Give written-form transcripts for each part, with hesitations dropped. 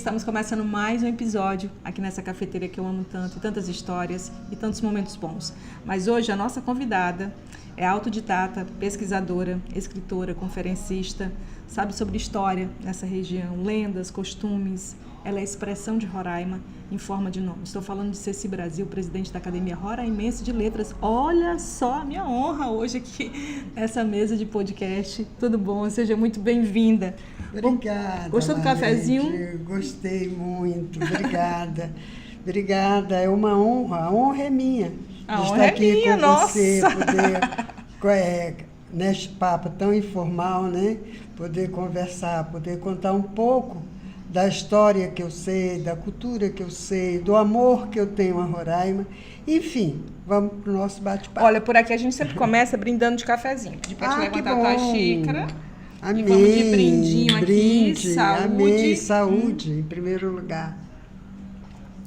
estamos começando mais um episódio aqui nessa cafeteria que eu amo tanto, e tantas histórias e tantos momentos bons. Mas hoje a nossa convidada é autodidata, pesquisadora, escritora, conferencista, sabe sobre história nessa região, lendas, costumes. Ela é a expressão de Roraima em forma de nome. Estou falando de Ceci Brasil, presidente da Academia Roraimense de Letras. Olha só a minha honra hoje aqui nessa mesa de podcast. Tudo bom? Seja muito bem-vinda. Obrigada. Gostou do cafezinho? Gostei muito. Obrigada. Obrigada. É uma honra. A honra é minha. A honra é minha, nossa! Você, poder, neste papo tão informal, né? Poder conversar, poder contar um pouco da história que eu sei, da cultura que eu sei, do amor que eu tenho a Roraima. Enfim, vamos para o nosso bate-papo. Olha, por aqui a gente sempre começa brindando de cafezinho. Pedir para te levantar a tua xícara. Amém. E vamos de brindinho aqui. Saúde. Amém. Saúde, em primeiro lugar.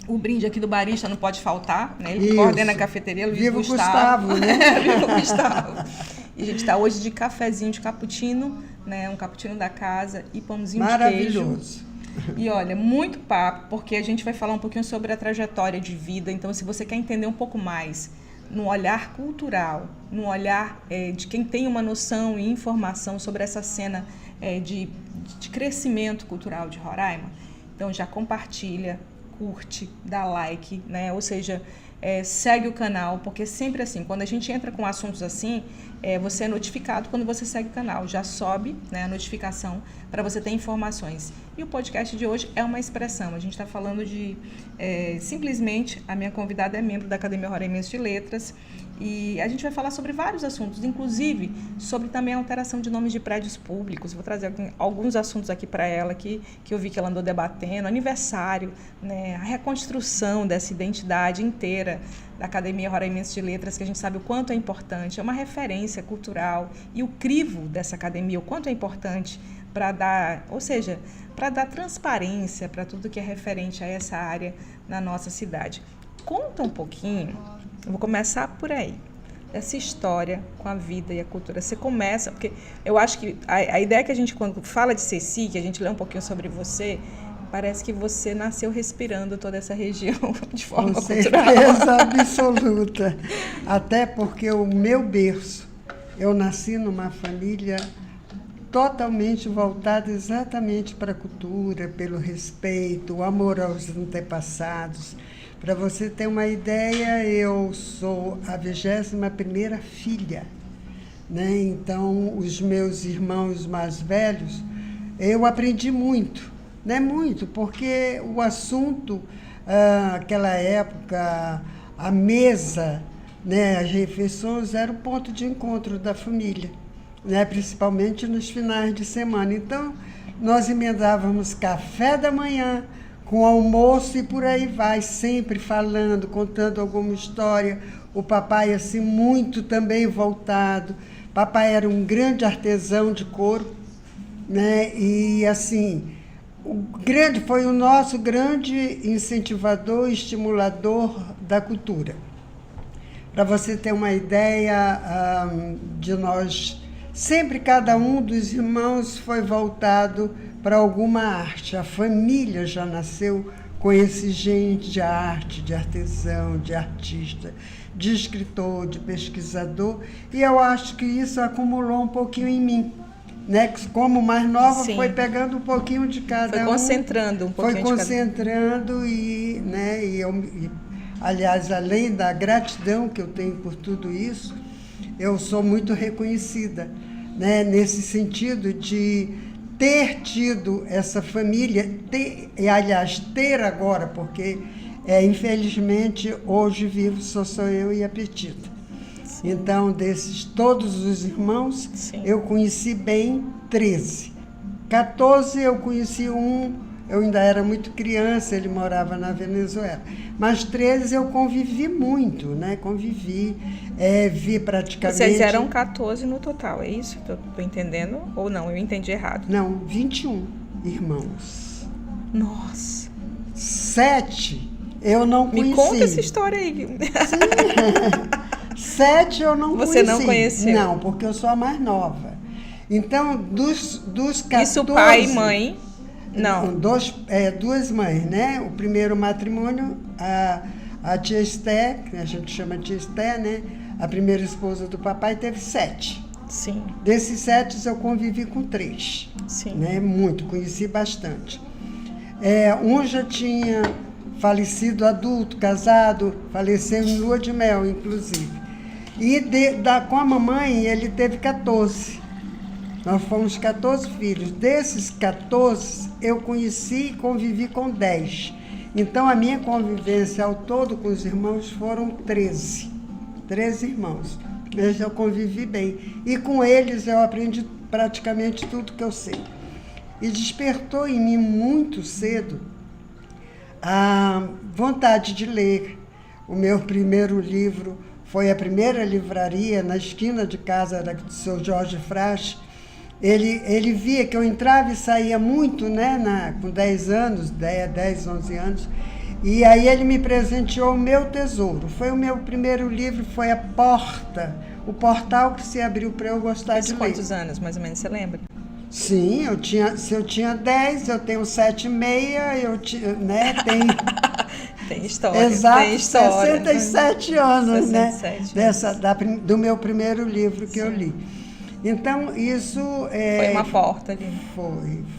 O brinde aqui do barista não pode faltar, né? Ele coordena a cafeteria, Luiz Viva Gustavo. Gustavo, né? Viva o Gustavo. E a gente está hoje de cafezinho, de cappuccino, né? Um cappuccino da casa e pãozinho de queijo. Maravilhoso. E olha, muito papo, porque a gente vai falar um pouquinho sobre a trajetória de vida. Então, se você quer entender um pouco mais no olhar cultural, no olhar de quem tem uma noção e informação sobre essa cena de crescimento cultural de Roraima, então já compartilha, curte, dá like, né? Ou seja, segue o canal, porque sempre assim, quando a gente entra com assuntos assim, você é notificado quando você segue o canal, já sobe, né, a notificação para você ter informações. E o podcast de hoje é uma expressão, a gente está falando de, simplesmente, a minha convidada é membro da Academia Roraimense de Letras, e a gente vai falar sobre vários assuntos, inclusive sobre também a alteração de nomes de prédios públicos. Vou trazer alguns assuntos aqui para ela, que eu vi que ela andou debatendo, aniversário, né, a reconstrução dessa identidade inteira da Academia Roraimense de Letras, que a gente sabe o quanto é importante, é uma referência cultural, e o crivo dessa academia, o quanto é importante para dar, ou seja, para dar transparência para tudo que é referente a essa área na nossa cidade. Conta um pouquinho, eu vou começar por aí, essa história com a vida e a cultura. Você começa, porque eu acho que a ideia que a gente, quando fala de Ceci, que a gente lê um pouquinho sobre você, parece que você nasceu respirando toda essa região de forma cultural. Com certeza absoluta. Até porque o meu berço, eu nasci numa família totalmente voltada exatamente para a cultura, pelo respeito, o amor aos antepassados. Para você ter uma ideia, eu sou a 21ª filha, né? Então, os meus irmãos mais velhos, eu aprendi muito, né? Muito, porque o assunto, aquela época, a mesa, né? As refeições era o ponto de encontro da família, né? Principalmente nos finais de semana. Então, nós emendávamos café da manhã com almoço e por aí vai, sempre falando, contando alguma história. O papai, assim, muito também voltado. Papai era um grande artesão de couro, né? E, assim, foi o nosso grande incentivador e estimulador da cultura. Para você ter uma ideia de nós, sempre cada um dos irmãos foi voltado para alguma arte. A família já nasceu com esse gene de arte, de artesão, de artista, de escritor, de pesquisador, e eu acho que isso acumulou um pouquinho em mim, né? Como mais nova, sim, foi pegando um pouquinho de cada foi concentrando um pouquinho. Foi concentrando e, né, aliás, além da gratidão que eu tenho por tudo isso, eu sou muito reconhecida, né, nesse sentido de ter tido essa família, ter agora, porque, infelizmente, hoje vivo só sou eu e a Petita. Sim. Então, desses todos os irmãos, sim, eu conheci bem 13. 14 eu conheci um, eu ainda era muito criança, ele morava na Venezuela. Mas 13 eu convivi muito, né? Vi praticamente... Vocês eram 14 no total, é isso? Estou entendendo? Ou não? Eu entendi errado. Não, 21 irmãos. Nossa! 7 eu não conheci. Me conta essa história aí. Sim. 7 eu não conheci. Você não conheceu? Não, porque eu sou a mais nova. Então, dos 14... Isso pai e mãe? Não. Duas mães, né? O primeiro matrimônio, a tia Esté, que a gente chama tia Esté, né? A primeira esposa do papai teve 7. Sim. Desses 7 eu convivi com 3. Sim. Né? Muito, conheci bastante. Um já tinha falecido adulto, casado, faleceu em lua de mel, inclusive. E com a mamãe ele teve 14. Nós fomos 14 filhos. Desses 14, eu conheci e convivi com 10. Então, a minha convivência ao todo com os irmãos foram 13. 13 irmãos. Mas eu convivi bem. E com eles eu aprendi praticamente tudo que eu sei. E despertou em mim muito cedo a vontade de ler. O meu primeiro livro foi a primeira livraria na esquina de casa, era do seu Jorge Frasche. Ele via que eu entrava e saía muito, né, com 10 anos, 10, 11 anos, e aí ele me presenteou o meu tesouro. Foi o meu primeiro livro, foi A Porta, o portal que se abriu para eu gostar de ler. Quantos anos, mais ou menos, você lembra? Sim, se eu tinha 10, eu tenho 7,5, né, tem... Tem história. Exato, tem história, 67 anos, 67 né, do meu primeiro livro que eu li. Então, isso... Foi uma porta ali.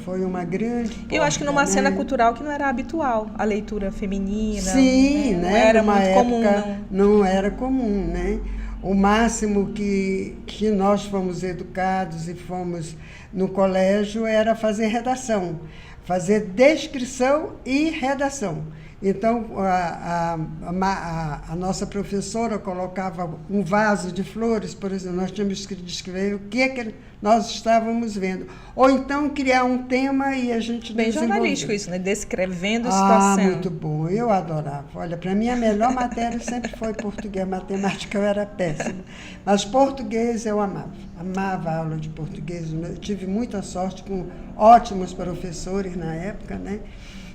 Foi uma grande porta. Eu acho que numa cena cultural que não era habitual, a leitura feminina. Sim, né? Não era numa muito época, comum, não era comum, né? O máximo que nós fomos educados e fomos no colégio era fazer redação. Fazer descrição e redação. Então, a nossa professora colocava um vaso de flores, por exemplo, nós tínhamos que descrever o que nós estávamos vendo. Ou então, criar um tema e a gente bem desenvolvia. jornalístico isso, né? Descrevendo a situação. Muito bom, eu adorava. Olha, para mim a melhor matéria sempre foi português, matemática eu era péssima. Mas português eu amava a aula de português. Eu tive muita sorte com ótimos professores na época, né?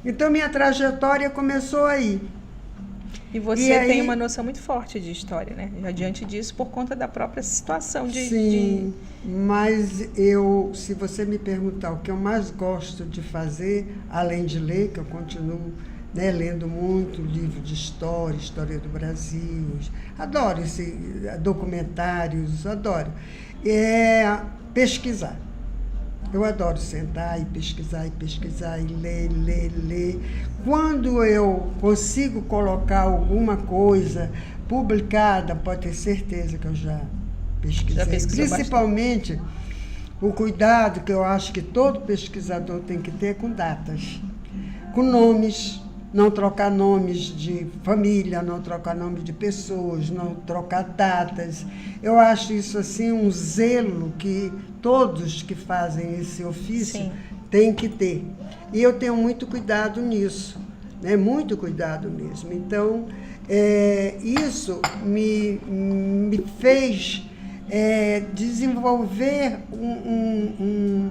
Então, minha trajetória começou aí. E você tem uma noção muito forte de história, né? Já diante disso, por conta da própria situação de... Sim, mas se você me perguntar o que eu mais gosto de fazer, além de ler, que eu continuo, né, lendo muito livro de história do Brasil, adoro documentários, adoro, pesquisar. Eu adoro sentar e pesquisar e ler. Quando eu consigo colocar alguma coisa publicada, pode ter certeza que eu já pesquisei. Principalmente bastante. O cuidado que eu acho que todo pesquisador tem que ter com datas, com nomes, não trocar nomes de família, não trocar nomes de pessoas, não trocar datas. Eu acho isso assim um zelo que todos que fazem esse ofício têm que ter. E eu tenho muito cuidado nisso, né? Muito cuidado mesmo. Então, isso me fez desenvolver um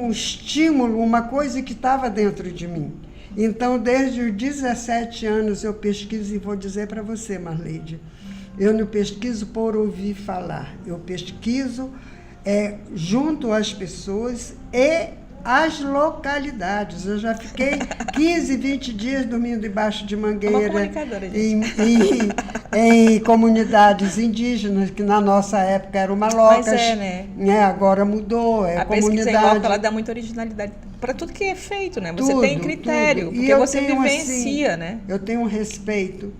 estímulo, uma coisa que estava dentro de mim. Então, desde os 17 anos eu pesquiso, e vou dizer para você, Marleide, eu não pesquiso por ouvir falar, eu pesquiso junto às pessoas e às localidades. Eu já fiquei 15, 20 dias dormindo debaixo de mangueira em comunidades indígenas, que na nossa época eram malocas. Mas né? Agora mudou, a comunidade. Pesquisa em loco, ela dá muita originalidade para tudo que é feito, né? Você tem critério, tudo. Porque você vivencia, né? Eu tenho um respeito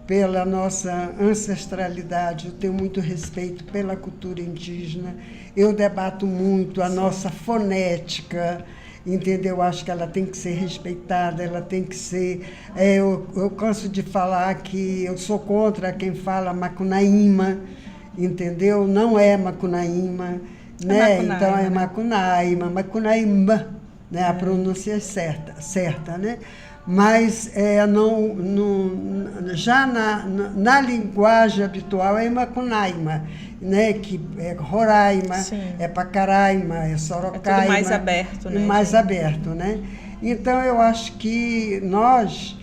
pela nossa ancestralidade, eu tenho muito respeito pela cultura indígena, eu debato muito a nossa fonética, entendeu? Acho que ela tem que ser respeitada, ela tem que ser... eu canso de falar que eu sou contra quem fala Macunaíma, entendeu? Não é Macunaíma, né? Então é Macunaíma, né? A pronúncia é certa, né? Mas já na linguagem habitual é Macunaíma, né? Que é Roraima, é Pacaraima, é Sorocaima. É tudo mais aberto, né? Mais aberto, né? Então, eu acho que nós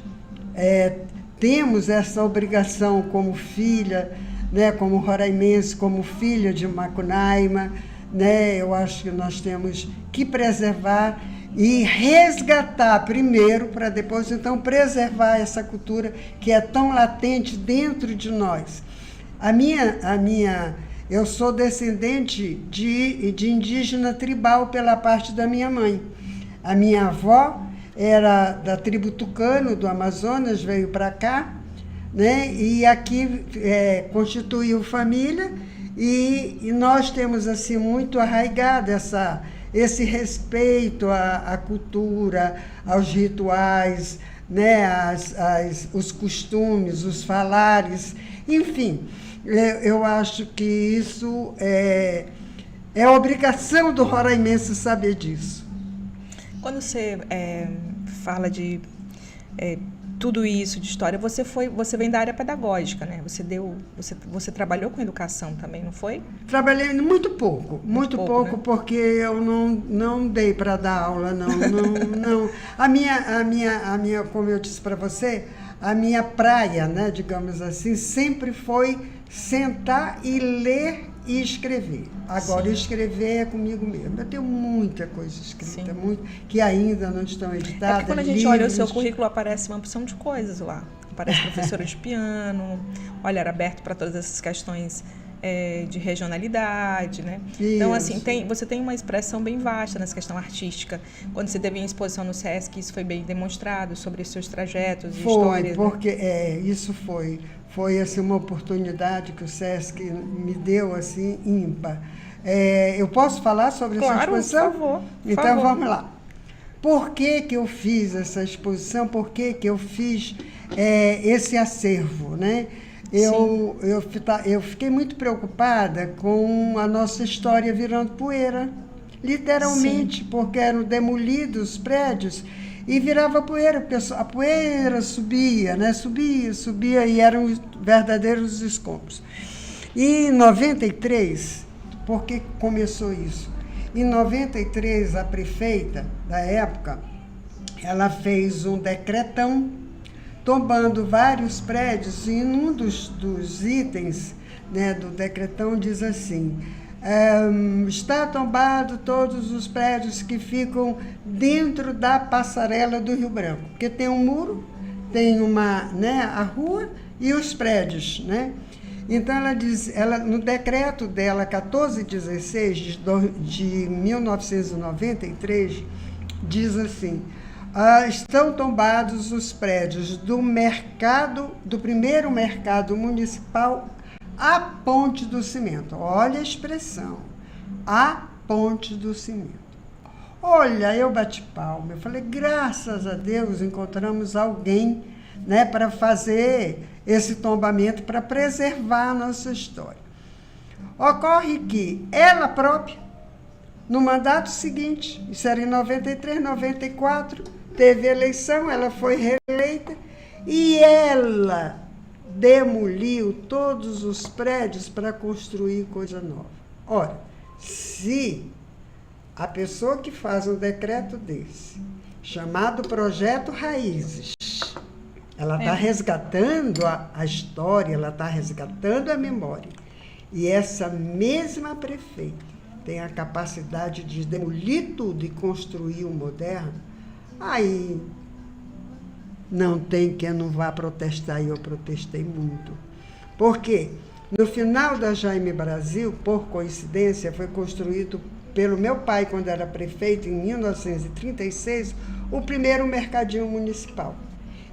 temos essa obrigação como filha, né? Como roraimense, como filha de Macunaíma, né? Eu acho que nós temos que preservar e resgatar primeiro, para depois, então, preservar essa cultura que é tão latente dentro de nós. Eu sou descendente de indígena tribal pela parte da minha mãe. A minha avó era da tribo Tucano, do Amazonas, veio para cá, né? E aqui constituiu família, e nós temos assim muito arraigado esse respeito à cultura, aos rituais, né? Os costumes, os falares, enfim. Eu acho que isso é obrigação do roraimense saber disso. Quando você fala de tudo isso de história, você vem da área pedagógica, né? Você trabalhou com educação também, não foi? Trabalhei muito pouco, né? Porque eu não dei para dar aula, não. A minha, como eu disse para você, a minha praia, né, digamos assim, sempre foi sentar e ler e escrever. Agora, sim, escrever é comigo mesmo. Eu tenho muita coisa escrita, que ainda não estão editadas. Porque quando a gente olha o seu currículo, aparece uma opção de coisas lá. Aparece professora de piano, olhar aberto para todas essas questões de regionalidade, né? Isso. Então, assim, você tem uma expressão bem vasta nessa questão artística. Quando você teve em exposição no SESC, isso foi bem demonstrado sobre os seus trajetos e histórias. Porque isso foi assim, uma oportunidade que o SESC me deu, assim, ímpar. Eu posso falar sobre essa exposição? Por favor. Então, vamos lá. Por que eu fiz essa exposição? Por que eu fiz esse acervo, né? Eu fiquei muito preocupada com a nossa história virando poeira, literalmente, sim, porque eram demolidos os prédios e virava poeira. A poeira subia, né? Subia e eram verdadeiros escombros. E em 93, por que começou isso? Em 93, a prefeita da época, ela fez um decretão tombando vários prédios, e um dos itens, né, do decretão diz assim: está tombado todos os prédios que ficam dentro da passarela do Rio Branco, porque tem um muro, tem a rua e os prédios, né? Então no decreto dela 1416 de 1993 diz assim: estão tombados os prédios do primeiro mercado municipal à Ponte do Cimento. Olha a expressão, à Ponte do Cimento. Olha, eu bati palma, eu falei, graças a Deus encontramos alguém, né, para fazer esse tombamento, para preservar a nossa história. Ocorre que ela própria, no mandato seguinte, isso era em 93, 94, teve eleição, ela foi reeleita e ela demoliu todos os prédios para construir coisa nova. Ora, se a pessoa que faz um decreto desse, chamado Projeto Raízes, ela está resgatando a história, ela está resgatando a memória, e essa mesma prefeita tem a capacidade de demolir tudo e construir o moderno, aí não tem quem não vá protestar, e eu protestei muito. Porque no final da Jaime Brasil, por coincidência, foi construído pelo meu pai, quando era prefeito, em 1936, o primeiro mercadinho municipal.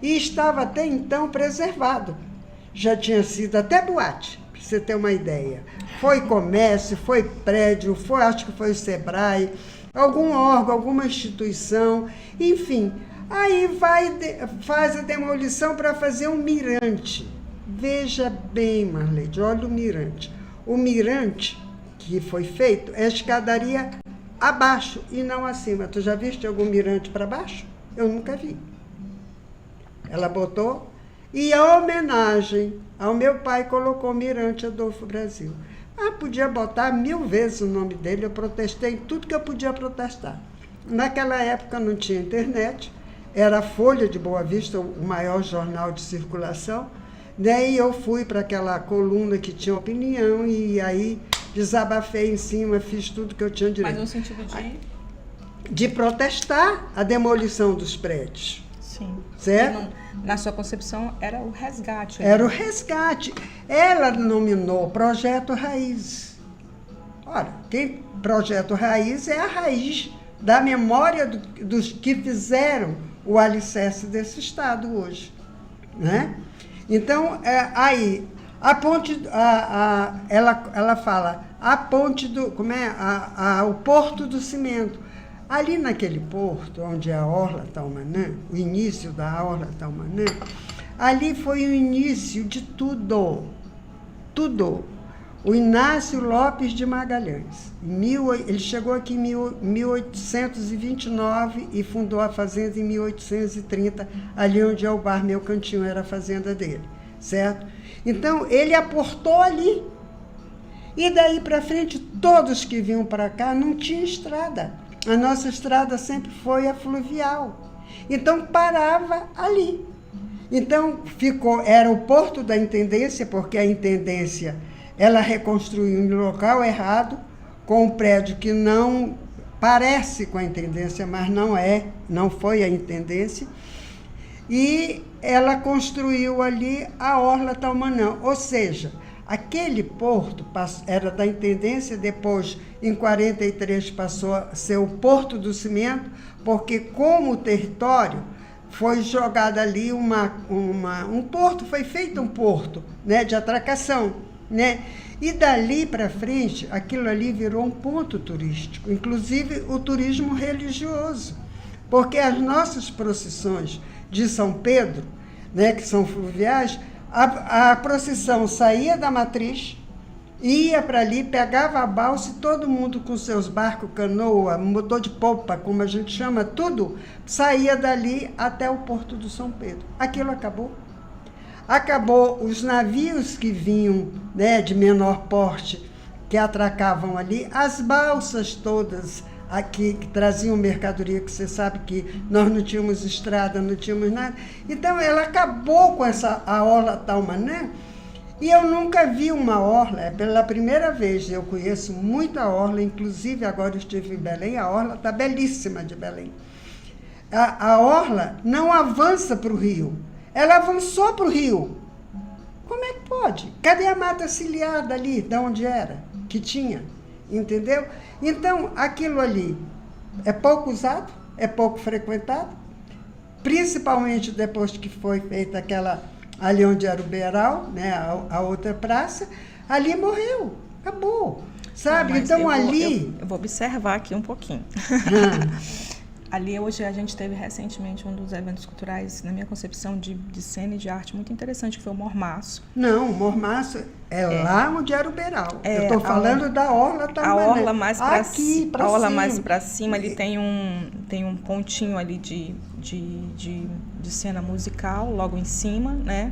E estava até então preservado. Já tinha sido até boate, para você ter uma ideia. Foi comércio, foi prédio, acho que foi o Sebrae, algum órgão, alguma instituição, enfim. Aí faz a demolição para fazer um mirante. Veja bem, Marleide, olha o mirante. O mirante que foi feito é a escadaria abaixo e não acima. Tu já viste algum mirante para baixo? Eu nunca vi. Ela botou, e a homenagem ao meu pai colocou Mirante Adolfo Brasil. Podia botar 1000 vezes o nome dele, eu protestei em tudo que eu podia protestar. Naquela época não tinha internet, era a Folha de Boa Vista, o maior jornal de circulação, daí eu fui para aquela coluna que tinha opinião e aí desabafei em cima, fiz tudo que eu tinha direito. Mas no sentido de... de protestar a demolição dos prédios. Sim. Certo? Na sua concepção, era o resgate. Era o resgate. Ela denominou Projeto Raiz. Ora, Projeto Raiz é a raiz da memória dos que fizeram o alicerce desse Estado hoje. Né? Então, aí, a ponte, ela fala, a ponte do, o Porto do Cimento. Ali naquele porto, onde é a Orla Taumanã, o início da Orla Taumanã, ali foi o início de tudo. Tudo. O Inácio Lopes de Magalhães. Ele chegou aqui em 1829 e fundou a fazenda em 1830, ali onde é o bar Meu Cantinho, era a fazenda dele, certo? Então, ele aportou ali. E daí para frente, todos que vinham para cá não tinha estrada. A nossa estrada sempre foi a fluvial. Então, parava ali. Então, era o porto da intendência, porque a intendência, ela reconstruiu em local errado, com um prédio que não parece com a intendência, mas não foi a intendência. E ela construiu ali a Orla Taumanã, ou seja, aquele porto era da intendência, depois, em 43, passou a ser o Porto do Cimento, porque como território foi jogado ali um porto, foi feito um porto, né, de atracação, né? E dali para frente, aquilo ali virou um ponto turístico, inclusive o turismo religioso, porque as nossas procissões de São Pedro, né, que são fluviais, a procissão saía da matriz, ia para ali, pegava a balsa e todo mundo com seus barcos, canoa, motor de popa, como a gente chama, tudo, saía dali até o Porto do São Pedro. Aquilo acabou. Acabou os navios que vinham, né, de menor porte, que atracavam ali, as balsas todas aqui, que traziam mercadoria, que você sabe que nós não tínhamos estrada, não tínhamos nada. Então, ela acabou com a Orla Taumanã, e eu nunca vi uma orla, é pela primeira vez, eu conheço muita orla, inclusive agora eu estive em Belém, a orla está belíssima de Belém. A orla não avança para o rio, ela avançou para o rio. Como é que pode? Cadê a mata ciliar dali, de onde era, que tinha? Entendeu? Então, aquilo ali é pouco usado, é pouco frequentado, principalmente depois que foi feita aquela, ali onde era o Beiral, né, a outra praça, ali morreu, acabou, sabe? Não, então, eu vou observar aqui um pouquinho. Ali hoje a gente teve recentemente um dos eventos culturais, na minha concepção, de cena e de arte muito interessante, que foi o Mormaço. Não, o Mormaço é lá onde era o Beiral. Eu estou falando da Orla Taumanã. A Orla mais para cima. A Orla cima. mais para cima, ali tem um pontinho ali de cena musical, logo em cima, né?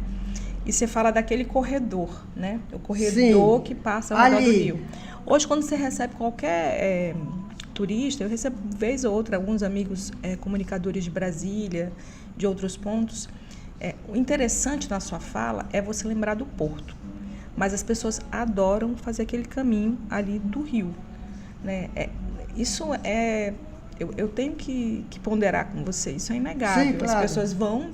E você fala daquele corredor, né? O corredor, sim, que passa ao redor do rio. Hoje, quando você recebe qualquer turista, eu recebo vez ou outra alguns amigos comunicadores de Brasília, de outros pontos. O interessante na sua fala é você lembrar do porto, mas as pessoas adoram fazer aquele caminho ali do rio, né? Eu tenho que ponderar com você, isso é inegável. Sim, claro. As pessoas vão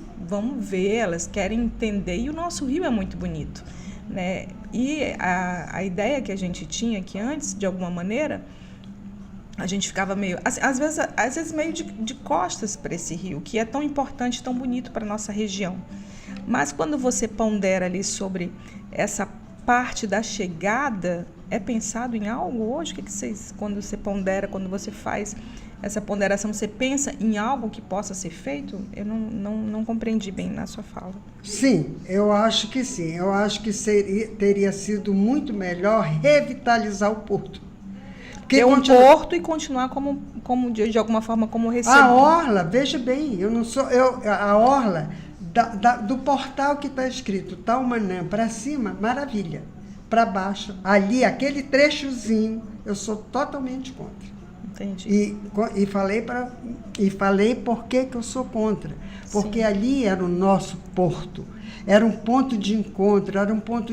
ver, elas querem entender, e o nosso rio é muito bonito, né? E a ideia que a gente tinha que antes, de alguma maneira, a gente ficava meio, às vezes meio de costas para esse rio, que é tão importante, tão bonito para a nossa região. Mas quando você pondera ali sobre essa parte da chegada, é pensado em algo hoje? O que vocês, quando você pondera, quando você faz essa ponderação, você pensa em algo que possa ser feito? Eu não compreendi bem na sua fala. Sim, eu acho que sim. Eu acho que teria sido muito melhor revitalizar o porto. Ter um porto e continuar como de alguma forma como receber. A orla, veja bem, a orla do portal que está escrito Taumanã para cima, maravilha. Para baixo, ali, aquele trechozinho, eu sou totalmente contra. Entendi. E falei por que eu sou contra. Porque sim, ali era o nosso porto. Era um ponto de encontro, era um ponto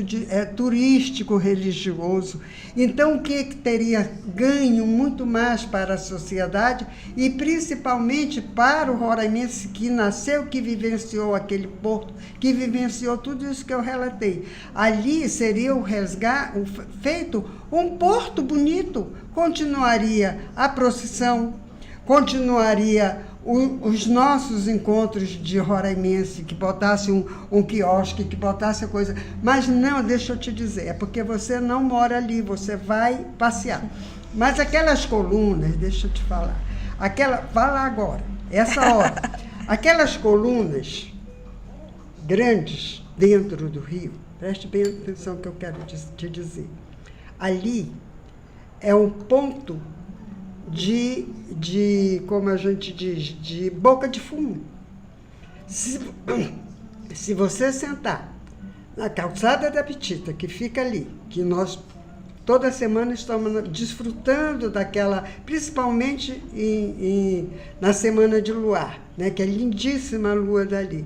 turístico religioso. Então, o que teria ganho muito mais para a sociedade e principalmente para o roraimense que nasceu, que vivenciou aquele porto, que vivenciou tudo isso que eu relatei. Ali seria feito um porto bonito, continuaria a procissão, continuaria os nossos encontros de roraimense, que botasse um quiosque, que botasse a coisa. Mas não, deixa eu te dizer, é porque você não mora ali, você vai passear. Mas aquelas colunas, deixa eu te falar, vá lá agora, essa hora, aquelas colunas grandes dentro do rio, preste bem atenção no que eu quero te dizer. Ali é um ponto como a gente diz, de boca de fumo. Se você sentar na calçada da Petita, que fica ali, que nós toda semana estamos desfrutando daquela, principalmente na semana de luar, né, que é lindíssima a lua dali.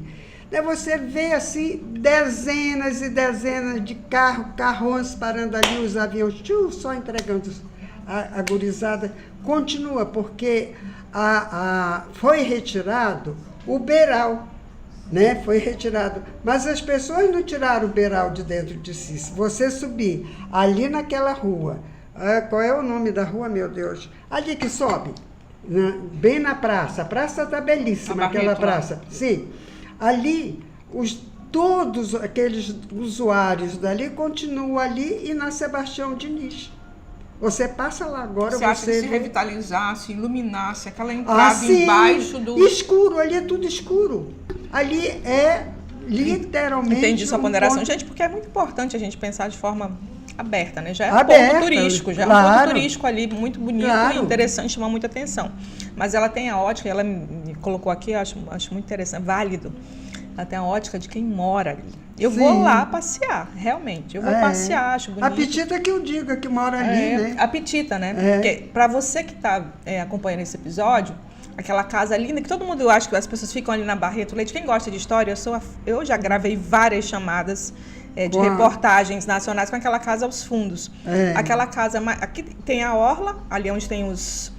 Daí você vê assim dezenas e dezenas de carrões parando ali, os aviões só entregando a gurizada. Continua, porque foi retirado o beiral, né? Foi retirado. Mas as pessoas não tiraram o beiral de dentro de si. Se você subir ali naquela rua, qual é o nome da rua, meu Deus? Ali que sobe, bem na praça. A praça está belíssima, aquela praça. Sim. Ali, todos aqueles usuários dali continuam ali e na Sebastião Diniz. Você passa lá agora, você acha que se revitalizasse, iluminasse aquela entrada embaixo do... Escuro, ali é tudo escuro. Ali é literalmente... Entendi sua ponderação. Gente, porque é muito importante a gente pensar de forma aberta, né? Já é um ponto turístico, já é um ponto turístico ali, muito bonito e interessante, chama muita atenção. Mas ela tem a ótica, ela me colocou aqui, eu acho muito interessante, válido. Ela tem a ótica de quem mora ali. Eu vou lá passear, realmente. Eu vou passear, acho bonito. A Petita que eu digo, que mora ali, né? A Petita, né? Porque para você que está acompanhando esse episódio, aquela casa linda, que todo mundo acha que as pessoas ficam ali na Barreto Leite. Quem gosta de história, eu já gravei várias chamadas de reportagens nacionais com aquela casa aos fundos. Aquela casa, aqui tem a orla, ali onde tem os...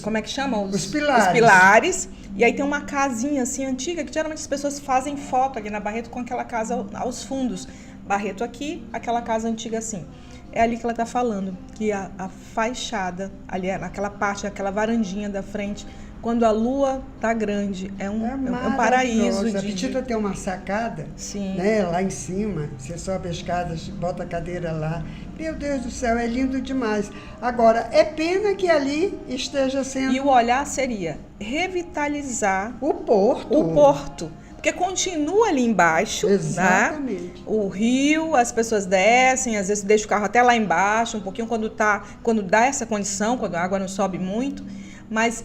como é que chama? Os pilares. Os pilares. E aí tem uma casinha assim antiga que geralmente as pessoas fazem foto ali na Barreto com aquela casa aos fundos. Barreto aqui, aquela casa antiga assim. É ali que ela está falando, que a fachada, ali naquela parte, aquela varandinha da frente, quando a lua tá grande, é um paraíso. A Petita tem uma sacada, né, lá em cima, você sobe as escadas, bota a cadeira lá. Meu Deus do céu, é lindo demais. Agora, é pena que ali esteja sendo... E o olhar seria revitalizar o porto. Porque continua ali embaixo, exatamente, né? O rio, as pessoas descem, às vezes deixa o carro até lá embaixo, um pouquinho quando dá essa condição, quando a água não sobe muito. Mas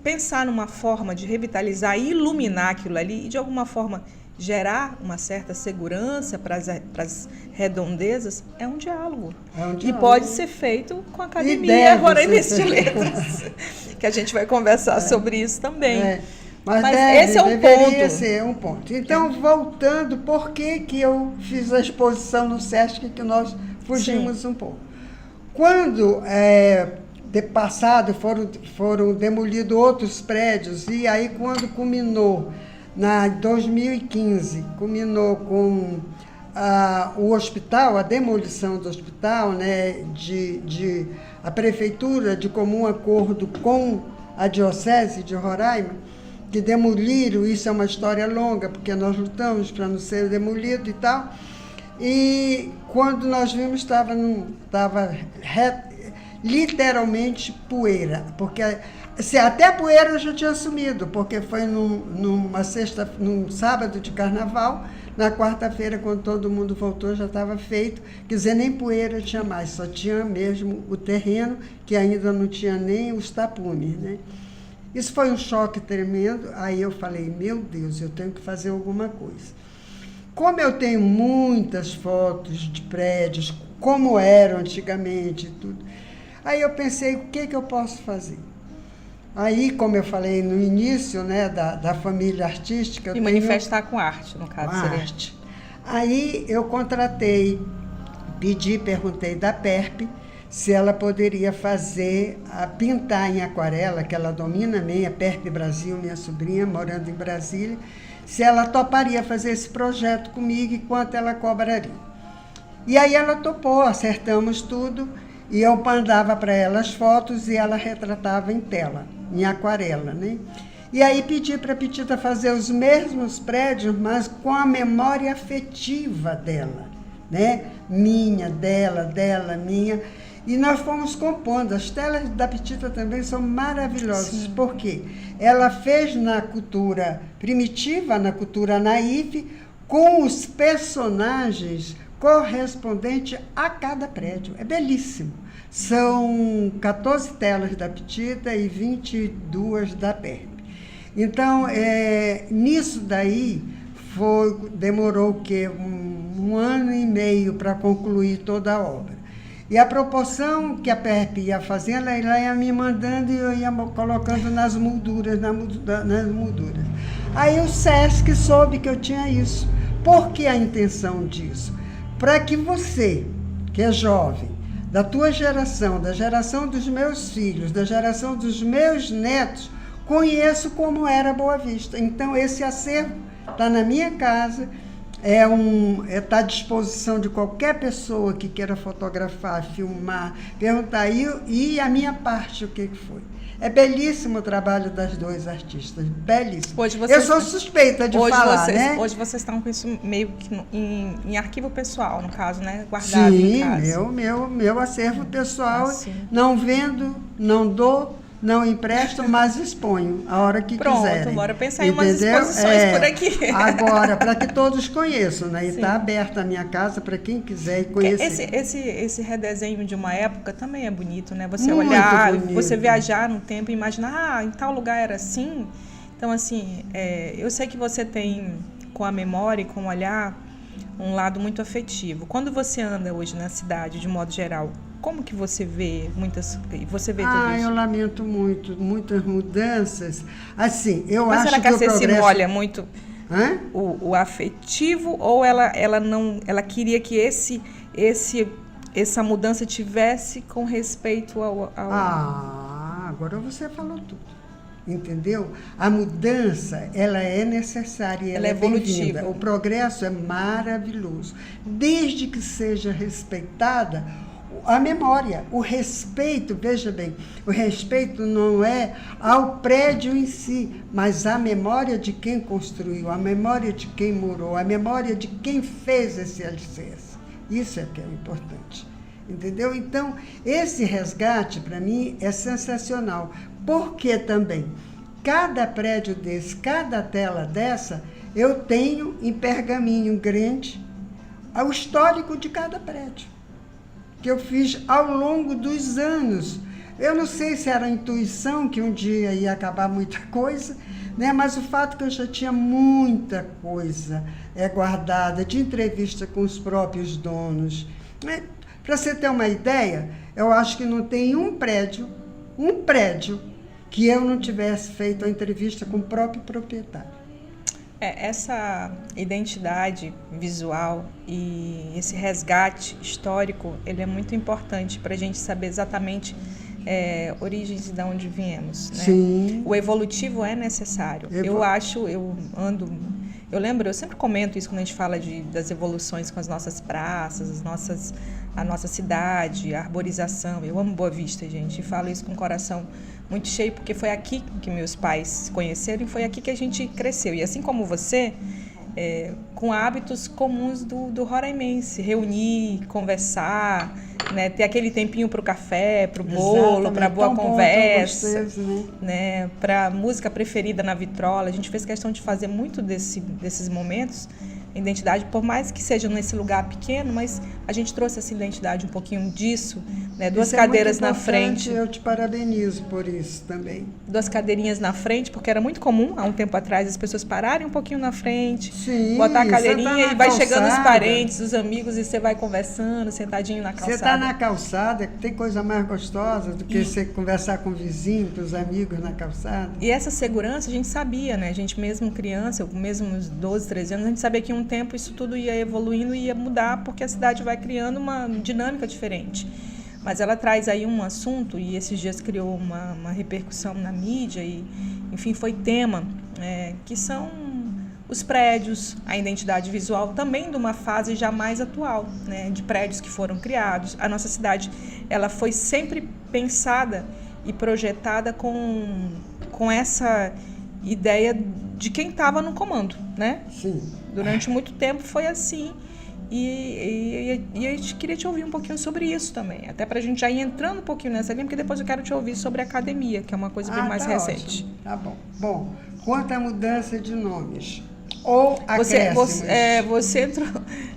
pensar numa forma de revitalizar e iluminar aquilo ali e, de alguma forma, gerar uma certa segurança para as redondezas é um diálogo. E pode ser feito com a Academia Roraimense de Letras, que a gente vai conversar sobre isso também. Mas esse é um deveria ponto. ser um ponto. Então, voltando, por que eu fiz a exposição no Sesc, que nós fugimos um pouco? Quando... de passado foram demolidos outros prédios, e aí quando culminou, na 2015, culminou com o hospital, a demolição do hospital, né, a prefeitura, de comum acordo com a diocese de Roraima, que demoliram, isso é uma história longa, porque nós lutamos para não ser demolido e tal, e quando nós vimos estava literalmente poeira, porque se até a poeira já tinha sumido, porque foi num sábado de carnaval, na quarta-feira, quando todo mundo voltou, já estava feito, quer dizer, nem poeira tinha mais, só tinha mesmo o terreno, que ainda não tinha nem os tapumes, né? Isso foi um choque tremendo, aí eu falei, meu Deus, eu tenho que fazer alguma coisa. Como eu tenho muitas fotos de prédios, como eram antigamente e tudo, aí eu pensei, o que eu posso fazer? Aí, como eu falei no início, né, da família artística... E manifestar com arte, no caso, seria. Arte. Aí eu perguntei da PERP se ela poderia pintar em aquarela, que ela domina bem, a PERP Brasil, minha sobrinha, morando em Brasília, se ela toparia fazer esse projeto comigo e quanto ela cobraria. E aí ela topou, acertamos tudo, e eu mandava para ela as fotos e ela retratava em tela, em aquarela, né? E aí pedi para a Petita fazer os mesmos prédios, mas com a memória afetiva dela, né? Minha, dela, minha. E nós fomos compondo. As telas da Petita também são maravilhosas. Sim. Porque ela fez na cultura primitiva, na cultura naif, com os personagens correspondentes a cada prédio. É belíssimo. São 14 telas da Petita e 22 da PERP. Então, nisso daí, demorou o quê? Um ano e meio para concluir toda a obra. E a proporção que a PERP ia fazendo, ela ia me mandando e eu ia colocando nas molduras, nas molduras. Aí o SESC soube que eu tinha isso. Por que a intenção disso? Para que você, que é jovem, da tua geração, da geração dos meus filhos, da geração dos meus netos, conheça como era Boa Vista. Então, esse acervo está na minha casa, está à disposição de qualquer pessoa que queira fotografar, filmar, perguntar. E a minha parte, o que foi? É belíssimo o trabalho das duas artistas, belíssimo. Eu sou suspeita de falar, né? Hoje vocês estão com isso meio que em arquivo pessoal, no caso, né? Guardado em casa. Sim, meu acervo pessoal, não vendo, não dou, não empresto, mas exponho a hora que quiserem. Pronto, bora pensar em umas exposições por aqui. Agora, para que todos conheçam, né? E está aberta a minha casa para quem quiser conhecer. Esse redesenho de uma época também é bonito, né? Você muito olhar, bonito. Você viajar no tempo e imaginar, em tal lugar era assim. Então, assim, eu sei que você tem, com a memória e com o olhar, um lado muito afetivo. Quando você anda hoje na cidade, de modo geral, como que você vê tudo isso? Eu lamento muito, muitas mudanças. Assim, Mas acho será que o você progresso... se molha muito o afetivo, ou ela queria que essa mudança tivesse com respeito ao... Agora você falou tudo. Entendeu? A mudança, ela é necessária, ela é evolutiva. O progresso é maravilhoso, desde que seja respeitada a memória, o respeito. Veja bem, o respeito não é ao prédio em si, mas à memória de quem construiu, a memória de quem morou, a memória de quem fez esse alicerce. Isso é que é importante. Entendeu? Então, esse resgate, para mim, é sensacional. Porque também, cada prédio desse, cada tela dessa, eu tenho em pergaminho grande o histórico de cada prédio, que eu fiz ao longo dos anos. Eu não sei se era a intuição que um dia ia acabar muita coisa, né? Mas o fato que eu já tinha muita coisa guardada, de entrevista com os próprios donos, né? Para você ter uma ideia, eu acho que não tem um prédio que eu não tivesse feito a entrevista com o próprio proprietário. Essa identidade visual e esse resgate histórico, ele é muito importante para a gente saber exatamente origens e de onde viemos, né? Sim. O evolutivo é necessário. Eu sempre comento isso quando a gente fala das evoluções com as nossas praças, a nossa cidade, a arborização. Eu amo Boa Vista, gente, e falo isso com o coração muito cheio, porque foi aqui que meus pais se conheceram e foi aqui que a gente cresceu. E assim como você, com hábitos comuns do roraimense, reunir, conversar, né, ter aquele tempinho para o café, para o bolo, para a boa conversa, né, para a música preferida na vitrola. A gente fez questão de fazer muito desses momentos identidade, por mais que seja nesse lugar pequeno, mas a gente trouxe essa identidade um pouquinho disso, né? Duas cadeiras na frente. Eu te parabenizo por isso também. Duas cadeirinhas na frente, porque era muito comum, há um tempo atrás, as pessoas pararem um pouquinho na frente, sim, botar a cadeirinha e vai chegando os parentes, os amigos, e você vai conversando, sentadinho na calçada. Você está na calçada, tem coisa mais gostosa do que você conversar com o vizinho, com os amigos na calçada. E essa segurança a gente sabia, né? A gente mesmo criança, mesmo uns 12, 13 anos, a gente sabia que em um tempo isso tudo ia evoluindo e ia mudar, porque a cidade vai criando uma dinâmica diferente. Mas ela traz aí um assunto, e esses dias criou uma repercussão na mídia, e enfim, foi tema, que são os prédios, a identidade visual também de uma fase já mais atual, né? De prédios que foram criados. A nossa cidade, ela foi sempre pensada e projetada com essa ideia de quem estava no comando, né? Sim. Durante muito tempo foi assim. E a gente queria te ouvir um pouquinho sobre isso também, até para a gente já ir entrando um pouquinho nessa linha, porque depois eu quero te ouvir sobre a academia, que é uma coisa bem mais recente. Ótimo. Tá bom. Bom, quanto à mudança de nomes ou acréscimos. Você entrou,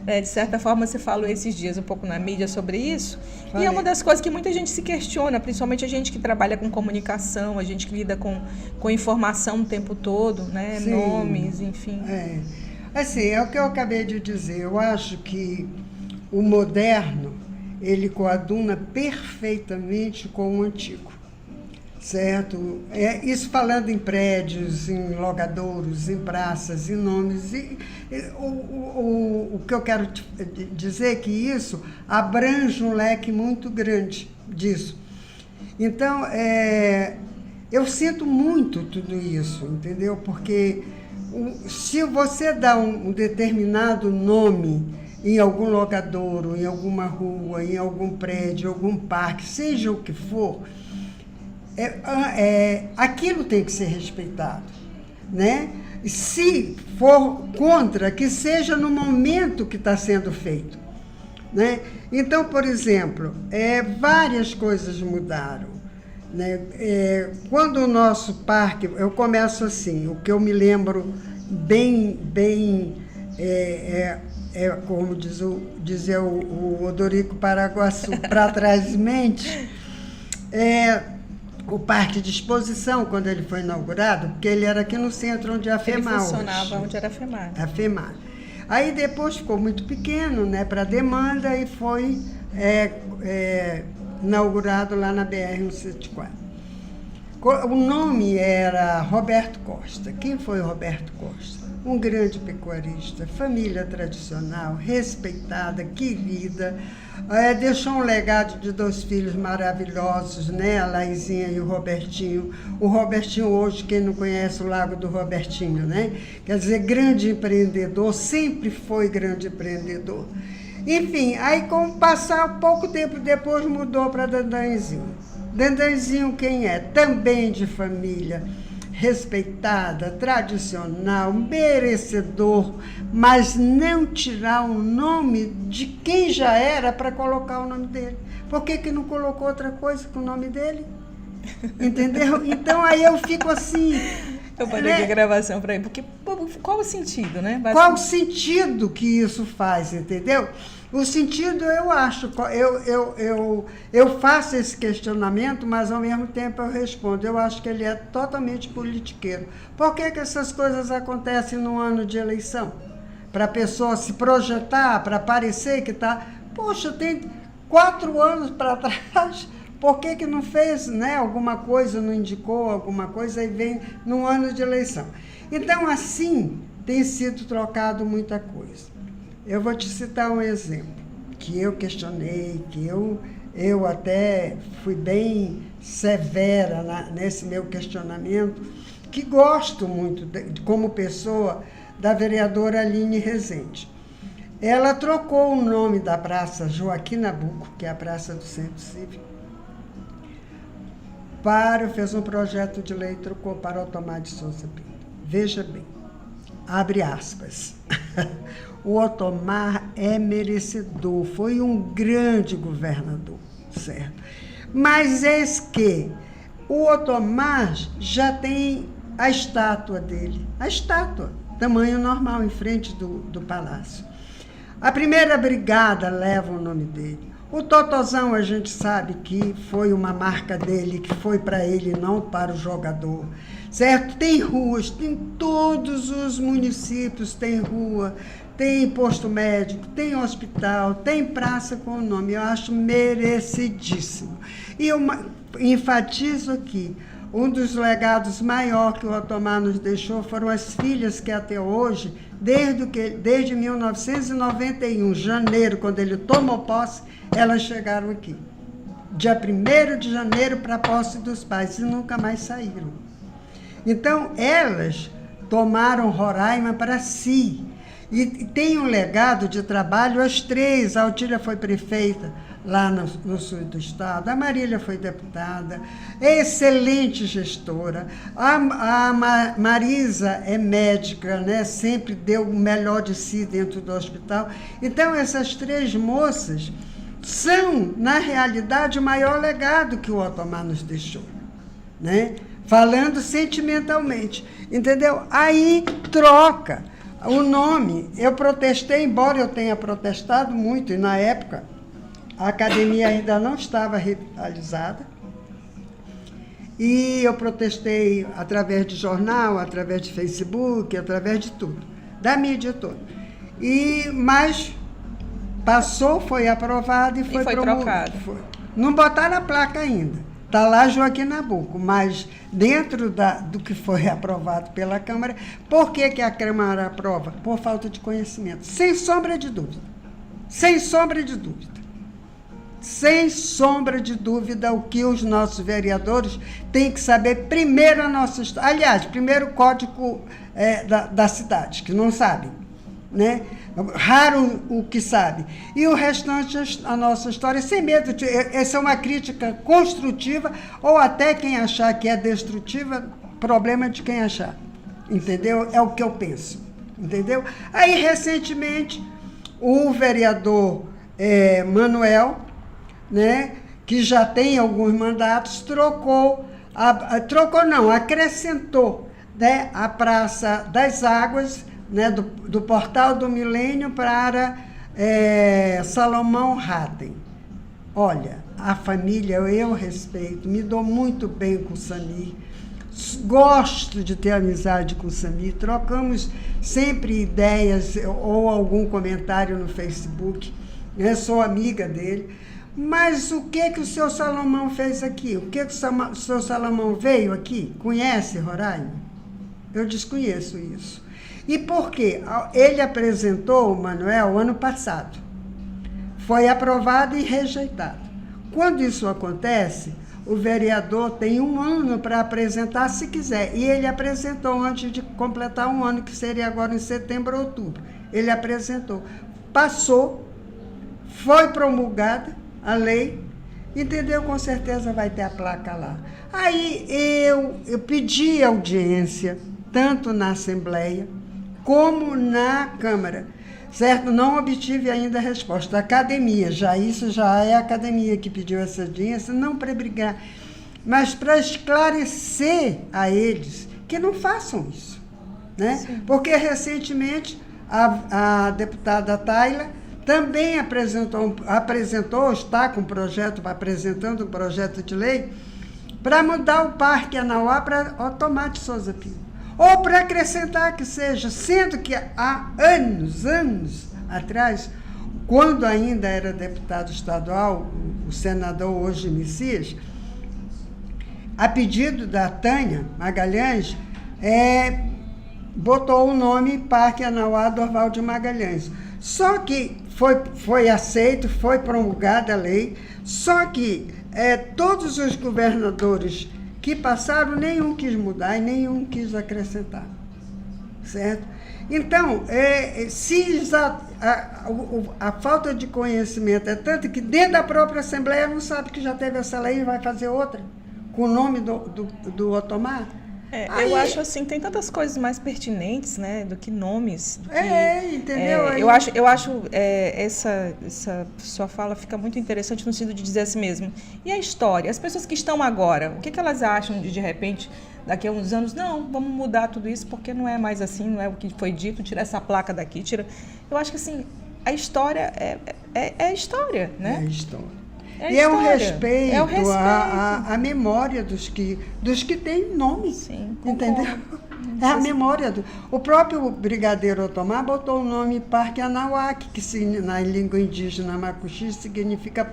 de certa forma, você falou esses dias um pouco na mídia sobre isso. Falei. E é uma das coisas que muita gente se questiona, principalmente a gente que trabalha com comunicação, a gente que lida com informação o tempo todo, né? Sim. Nomes, enfim. Assim, é o que eu acabei de dizer. Eu acho que o moderno, ele coaduna perfeitamente com o antigo. Certo? Isso falando em prédios, em logradouros, em praças, em nomes. O que eu quero dizer é que isso abrange um leque muito grande disso. Então, eu sinto muito tudo isso, entendeu? Porque se você dá um determinado nome em algum logadouro, em alguma rua, em algum prédio, algum parque, seja o que for, aquilo tem que ser respeitado, né? Se for contra, que seja no momento que está sendo feito, né? Então, por exemplo, várias coisas mudaram, né? Quando o nosso parque, eu começo assim, o que eu me lembro bem como dizia o Odorico Paraguaçu, para trás de mente, o parque de exposição, quando ele foi inaugurado, porque ele era aqui no centro onde é a FEMAR. Ele funcionava onde era a FEMAR. A FEMAR. Aí depois ficou muito pequeno, né, para demanda, e foi inaugurado lá na BR-174. O nome era Roberto Costa. Quem foi Roberto Costa? Um grande pecuarista, família tradicional, respeitada, querida, deixou um legado de 2 filhos maravilhosos, né? A Laizinha e o Robertinho. O Robertinho hoje, quem não conhece o Lago do Robertinho, né? Quer dizer, grande empreendedor, sempre foi grande empreendedor. Enfim, aí com o passar, pouco tempo depois mudou para Dandanzinho. Dandanzinho quem é? Também de família respeitada, tradicional, merecedor, mas não tirar o nome de quem já era para colocar o nome dele. Por que não colocou outra coisa com o nome dele? Entendeu? Então aí eu fico assim... Eu parei a gravação para ir, porque qual o sentido, né? Qual o sentido que isso faz, entendeu? O sentido, eu acho, eu faço esse questionamento, mas ao mesmo tempo eu respondo. Eu acho que ele é totalmente politiqueiro. Por que essas coisas acontecem no ano de eleição? Para a pessoa se projetar, para parecer que está... Poxa, tem 4 anos para trás, por que não fez, né, alguma coisa, não indicou alguma coisa, e vem no ano de eleição? Então, assim, tem sido trocado muita coisa. Eu vou te citar um exemplo, que eu questionei, que eu até fui bem severa nesse meu questionamento, que gosto muito, como pessoa, da vereadora Aline Rezende. Ela trocou o nome da Praça Joaquim Nabuco, que é a Praça do Centro Cívico, fez um projeto de lei, trocou para Otomar de Souza Pinto. Veja bem, abre aspas, o Otomar é merecedor, foi um grande governador, certo? Mas eis que o Otomar já tem a estátua dele, a estátua. tamanho normal, em frente do palácio. A primeira brigada leva o nome dele. O Totozão, a gente sabe que foi uma marca dele, que foi para ele, não para o jogador, certo? Tem ruas, tem todos os municípios, tem rua, tem posto médico, tem hospital, tem praça com o nome. Eu acho merecidíssimo. E eu enfatizo aqui, um dos legados maiores que o Otomar nos deixou foram as filhas que até hoje, desde 1991, janeiro, quando ele tomou posse, elas chegaram aqui. Dia 1º de janeiro para a posse dos pais, e nunca mais saíram. Então, elas tomaram Roraima para si. E tem um legado de trabalho, as três. A Otília foi prefeita lá no sul do estado, a Marília foi deputada, é excelente gestora, a Marisa é médica, né? Sempre deu o melhor de si dentro do hospital. Então, essas três moças são, na realidade, o maior legado que o Otomar nos deixou, né? Falando sentimentalmente, entendeu? Aí troca o nome. Eu protestei, embora eu tenha protestado muito, e na época a academia ainda não estava revitalizada, e eu protestei através de jornal, através de Facebook, através de tudo, da mídia toda. Mas passou, foi aprovado e foi trocado. Não botaram a placa ainda. Está lá Joaquim Nabuco, mas dentro do que foi aprovado pela Câmara. Por que a Câmara aprova? Por falta de conhecimento. Sem sombra de dúvida. Sem sombra de dúvida. Sem sombra de dúvida, o que os nossos vereadores têm que saber primeiro a nossa história. Aliás, primeiro o código da cidade, que não sabem, né? Raro o que sabe. E o restante, a nossa história, sem medo. Essa é uma crítica construtiva, ou até quem achar que é destrutiva, problema de quem achar. Entendeu? É o que eu penso. Entendeu? Aí, recentemente, o vereador Manuel, né, que já tem alguns mandatos, acrescentou, né, a Praça das Águas, né, do Portal do Milênio para Salomão Ratten. Olha, a família eu respeito, me dou muito bem com o Samir, gosto de ter amizade com o Samir, trocamos sempre ideias ou algum comentário no Facebook, né, sou amiga dele. Mas o que o seu Salomão fez aqui? O que o seu Salomão veio aqui? Conhece Roraima? Eu desconheço isso. E por quê? Ele apresentou o Manuel ano passado. Foi aprovado e rejeitado. Quando isso acontece, o vereador tem 1 ano para apresentar, se quiser. E ele apresentou antes de completar 1 ano, que seria agora em setembro ou outubro. Ele apresentou. Passou, foi promulgada a lei, entendeu? Com certeza vai ter a placa lá. Aí eu pedi audiência, tanto na Assembleia, como na Câmara, certo? Não obtive ainda a resposta da academia, isso já é a academia que pediu essa audiência, não para brigar, mas para esclarecer a eles que não façam isso, né? Sim. Porque recentemente a deputada Tayla também está com um projeto, apresentando um projeto de lei para mudar o Parque Anauá para Otomar de Souza Pinto. Ou para acrescentar que seja, sendo que há anos atrás, quando ainda era deputado estadual, o senador hoje Messias, a pedido da Tânia Magalhães, botou o nome Parque Anauá Dorval de Magalhães. Só que foi aceito, foi promulgada a lei, só que todos os governadores que passaram, nenhum quis mudar e nenhum quis acrescentar, certo? Então, a falta de conhecimento é tanta que dentro da própria Assembleia não sabe que já teve essa lei e vai fazer outra, com o nome do Otomar. Eu acho assim, tem tantas coisas mais pertinentes, né, do que nomes. Entendeu? Eu acho essa sua fala fica muito interessante no sentido de dizer assim mesmo. E a história? As pessoas que estão agora, o que elas acham de repente, daqui a uns anos, não, vamos mudar tudo isso porque não é mais assim, não é o que foi dito, tira essa placa daqui, tira... Eu acho que assim, a história é história, né? É história. É um respeito à memória dos que têm nome. Sim, entendeu? É a memória O próprio Brigadeiro Otomar botou o nome Parque Anauac, que na língua indígena macuxi significa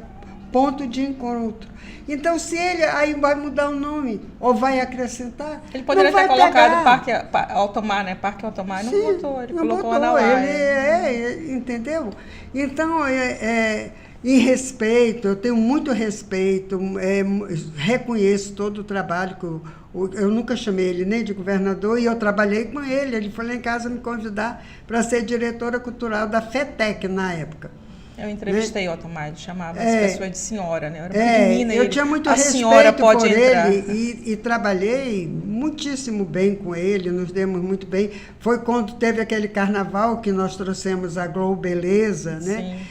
ponto de encontro. Então, se ele aí vai mudar o nome ou vai acrescentar, ele poderia ter colocado Parque Otomar, né? Parque Otomar, não botou, ele colocou Anauac. Entendeu? Então, em respeito, eu tenho muito respeito, reconheço todo o trabalho que eu nunca chamei ele nem de governador, e eu trabalhei com ele foi lá em casa me convidar para ser diretora cultural da FETEC na época. Eu entrevistei o Otomar, ele chamava as pessoas de senhora, né? Eu era pequenina, eu tinha muito respeito por ele e trabalhei muitíssimo bem com ele, nos demos muito bem. Foi quando teve aquele carnaval que nós trouxemos a Globo Beleza, né?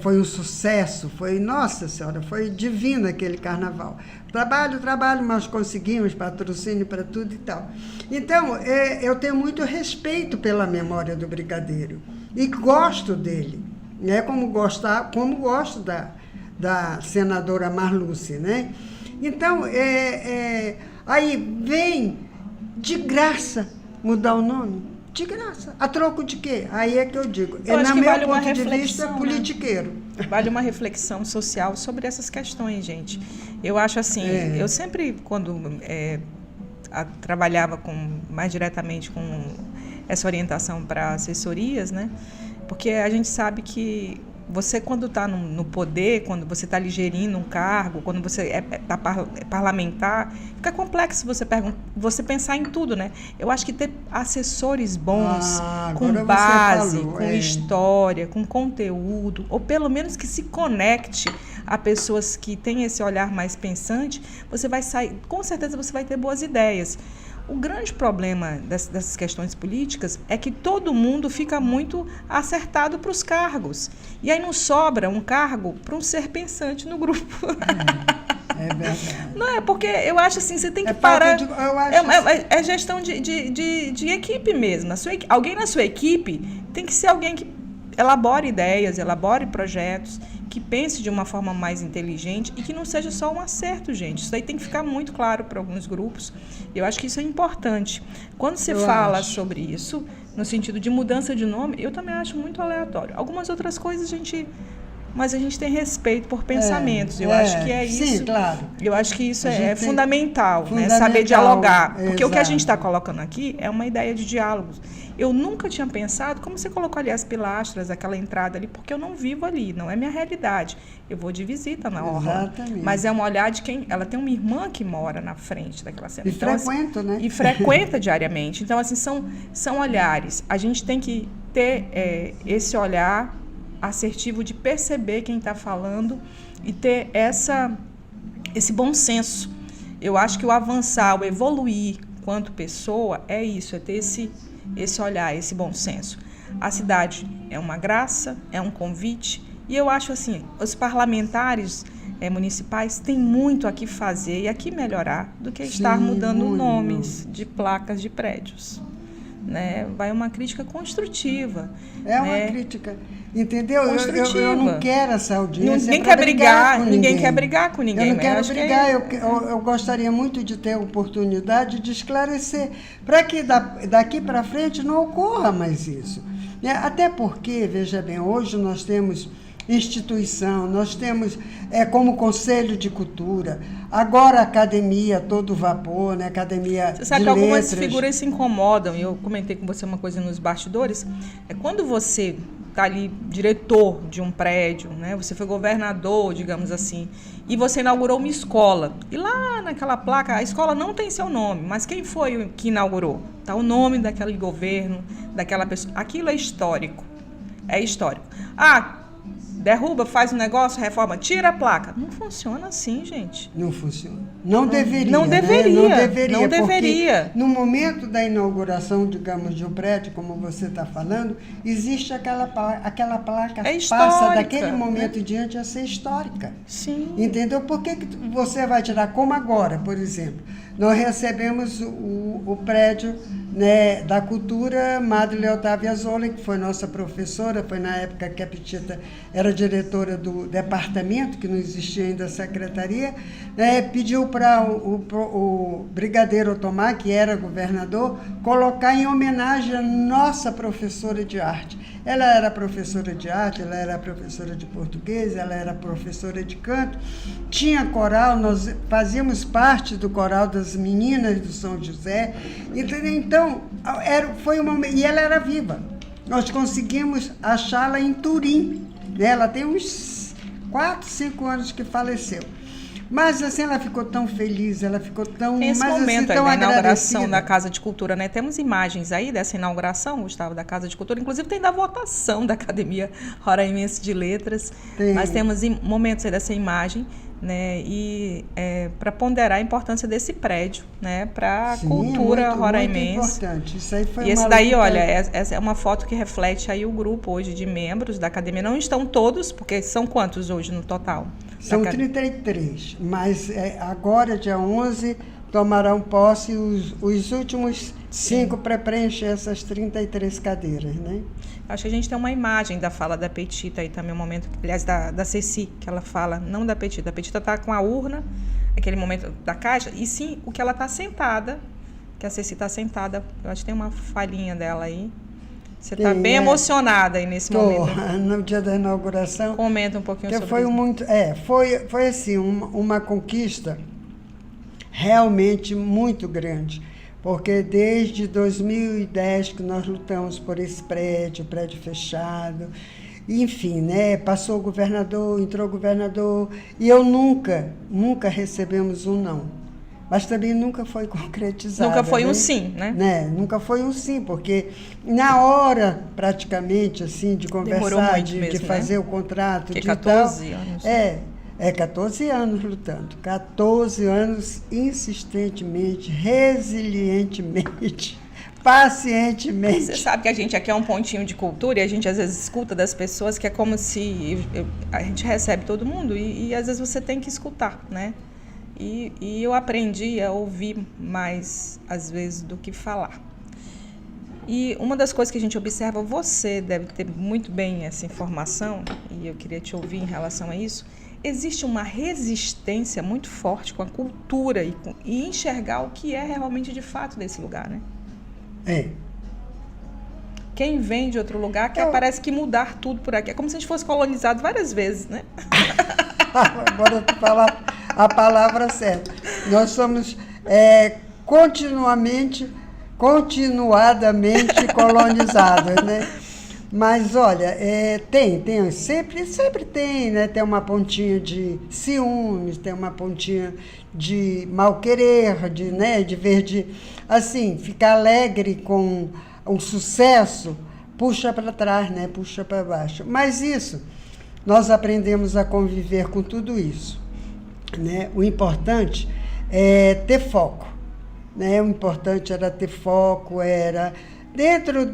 Foi um sucesso, nossa senhora, foi divino aquele carnaval. Trabalho, mas conseguimos patrocínio para tudo e tal. Então, eu tenho muito respeito pela memória do Brigadeiro e gosto dele, né? Como gosto da senadora Marluce, né? Então, aí vem de graça mudar o nome. De graça. A troco de quê? Aí é que eu digo. No meu ponto de vista, politiqueiro. Vale uma reflexão social sobre essas questões, gente. Eu acho assim, eu sempre, quando trabalhava mais diretamente com essa orientação para assessorias, né? Porque a gente sabe que você, quando está no poder, quando você está ali gerindo um cargo, quando você é parlamentar, fica complexo você pensar em tudo, né? Eu acho que ter assessores bons, com base, com história, com conteúdo, ou pelo menos que se conecte a pessoas que têm esse olhar mais pensante, você vai sair, com certeza você vai ter boas ideias. O grande problema dessas questões políticas é que todo mundo fica muito acertado para os cargos. E aí não sobra um cargo para um ser pensante no grupo. É verdade. Não é, porque eu acho assim, você tem que parar... É gestão de equipe mesmo. Alguém na sua equipe tem que ser alguém que elabore ideias, elabore projetos, que pense de uma forma mais inteligente e que não seja só um acerto, gente. Isso aí tem que ficar muito claro para alguns grupos. Eu acho que isso é importante. Quando você fala sobre isso, no sentido de mudança de nome, eu também acho muito aleatório. Algumas outras coisas mas a gente tem respeito por pensamentos. Eu acho que é isso. Sim, claro. Eu acho que isso é fundamental, né? Saber dialogar. Porque o que a gente está colocando aqui é uma ideia de diálogo. Eu nunca tinha pensado, como você colocou ali as pilastras, aquela entrada ali, porque eu não vivo ali, não é minha realidade. Eu vou de visita na orla. Exatamente. Mas é um olhar de quem... Ela tem uma irmã que mora na frente daquela cena. E frequenta, né? E frequenta diariamente. Então, assim, são olhares. A gente tem que ter esse olhar assertivo de perceber quem está falando e ter esse bom senso. Eu acho que o avançar, o evoluir quanto pessoa é isso, é ter esse olhar, esse bom senso. A cidade é uma graça, é um convite, e eu acho assim, os parlamentares municipais têm muito a que fazer e a que melhorar do que estar mudando nomes de placas de prédios. Né? Vai uma crítica construtiva. Uma crítica, entendeu? Eu não quero essa audiência. Ninguém quer brigar com ninguém. Eu não quero brigar, eu gostaria muito de ter a oportunidade de esclarecer, para que daqui para frente não ocorra mais isso. Até porque, veja bem, hoje nós temos instituição, nós temos como Conselho de Cultura, agora a academia todo vapor, né? Academia Você sabe de que algumas letras. figuras se incomodam, e eu comentei com você uma coisa nos bastidores, quando você está ali diretor de um prédio, né? Você foi governador, digamos assim, e você inaugurou uma escola, e lá naquela placa, a escola não tem seu nome, mas quem foi que inaugurou? Está o nome daquele governo, daquela pessoa, aquilo é histórico, derruba, faz um negócio, reforma, tira a placa. Não funciona assim, gente. Não funciona. Não deveria. Não deveria. Né? Não deveria. Não deveria. No momento da inauguração, digamos, de um prédio, como você está falando, existe aquela placa passa daquele momento em diante a ser histórica. Sim. Entendeu? Por que você vai tirar? Como agora, por exemplo. Nós recebemos o prédio, né, da Cultura, Madre Otávia Zola, que foi nossa professora, foi na época que a Petita era diretora do departamento, que não existia ainda a secretaria, né, pediu para o brigadeiro Otomar, que era governador, colocar em homenagem a nossa professora de arte. Ela era professora de arte, ela era professora de português, ela era professora de canto, tinha coral, nós fazíamos parte do coral das meninas do São José, entendeu? Então, foi uma... E ela era viva. Nós conseguimos achá-la em Turim, né? Ela tem uns 4, 5 anos que faleceu. Mas assim, ela ficou tão feliz, ela ficou tão... Tem esse mas, momento assim, aí tão da inauguração agradecida. da Casa de Cultura, né? Temos imagens aí dessa inauguração, Gustavo, da Casa de Cultura. Inclusive tem da votação da Academia Roraimense de Letras. Tem. Mas temos momentos aí dessa imagem, né? E para ponderar a importância desse prédio, né? Para a cultura roraimense. Muito importante. Isso aí foi E esse uma daí, luta... olha, essa é uma foto que reflete aí o grupo hoje de membros da Academia. Não estão todos, porque são quantos hoje no total? São 33, mas agora, dia 11, tomarão posse os últimos 5 para preencher essas 33 cadeiras, né? Acho que a gente tem uma imagem da fala da Petita aí também, um momento, aliás, da Ceci, que ela fala, não da Petita. A Petita está com a urna, aquele momento da caixa, e sim o que ela está sentada, que a Ceci está sentada. Eu acho que tem uma falhinha dela aí. Você está bem emocionada aí nesse momento. No dia da inauguração. Comenta um pouquinho sobre foi isso. Muito, foi assim, uma conquista realmente muito grande, porque desde 2010 que nós lutamos por esse prédio fechado, enfim, né, passou o governador, entrou o governador, e eu nunca recebemos um não. Mas também nunca foi concretizado. Nunca foi né? um sim, né? Nunca foi um sim, porque na hora, praticamente, assim, de conversar, de fazer o contrato, porque de 14 anos. 14 anos lutando. 14 anos insistentemente, resilientemente, pacientemente. Você sabe que a gente aqui é um pontinho de cultura e a gente às vezes escuta das pessoas que é como se a gente recebe todo mundo e às vezes você tem que escutar, né? E eu aprendi a ouvir mais, às vezes, do que falar. E uma das coisas que a gente observa, você deve ter muito bem essa informação, e eu queria te ouvir em relação a isso, existe uma resistência muito forte com a cultura e enxergar o que é realmente de fato desse lugar, né? Quem vem de outro lugar quer parece que mudar tudo por aqui. É como se a gente fosse colonizado várias vezes, né? Agora tu falar a palavra certa. Nós somos continuadamente colonizados, né? Mas, olha, sempre tem, né? Tem uma pontinha de ciúmes, tem uma pontinha de mal-querer, de ver, assim, ficar alegre com o sucesso, puxa para trás, né? Puxa para baixo. Mas isso, nós aprendemos a conviver com tudo isso. Né? O importante é ter foco, né? O importante era ter foco, era dentro...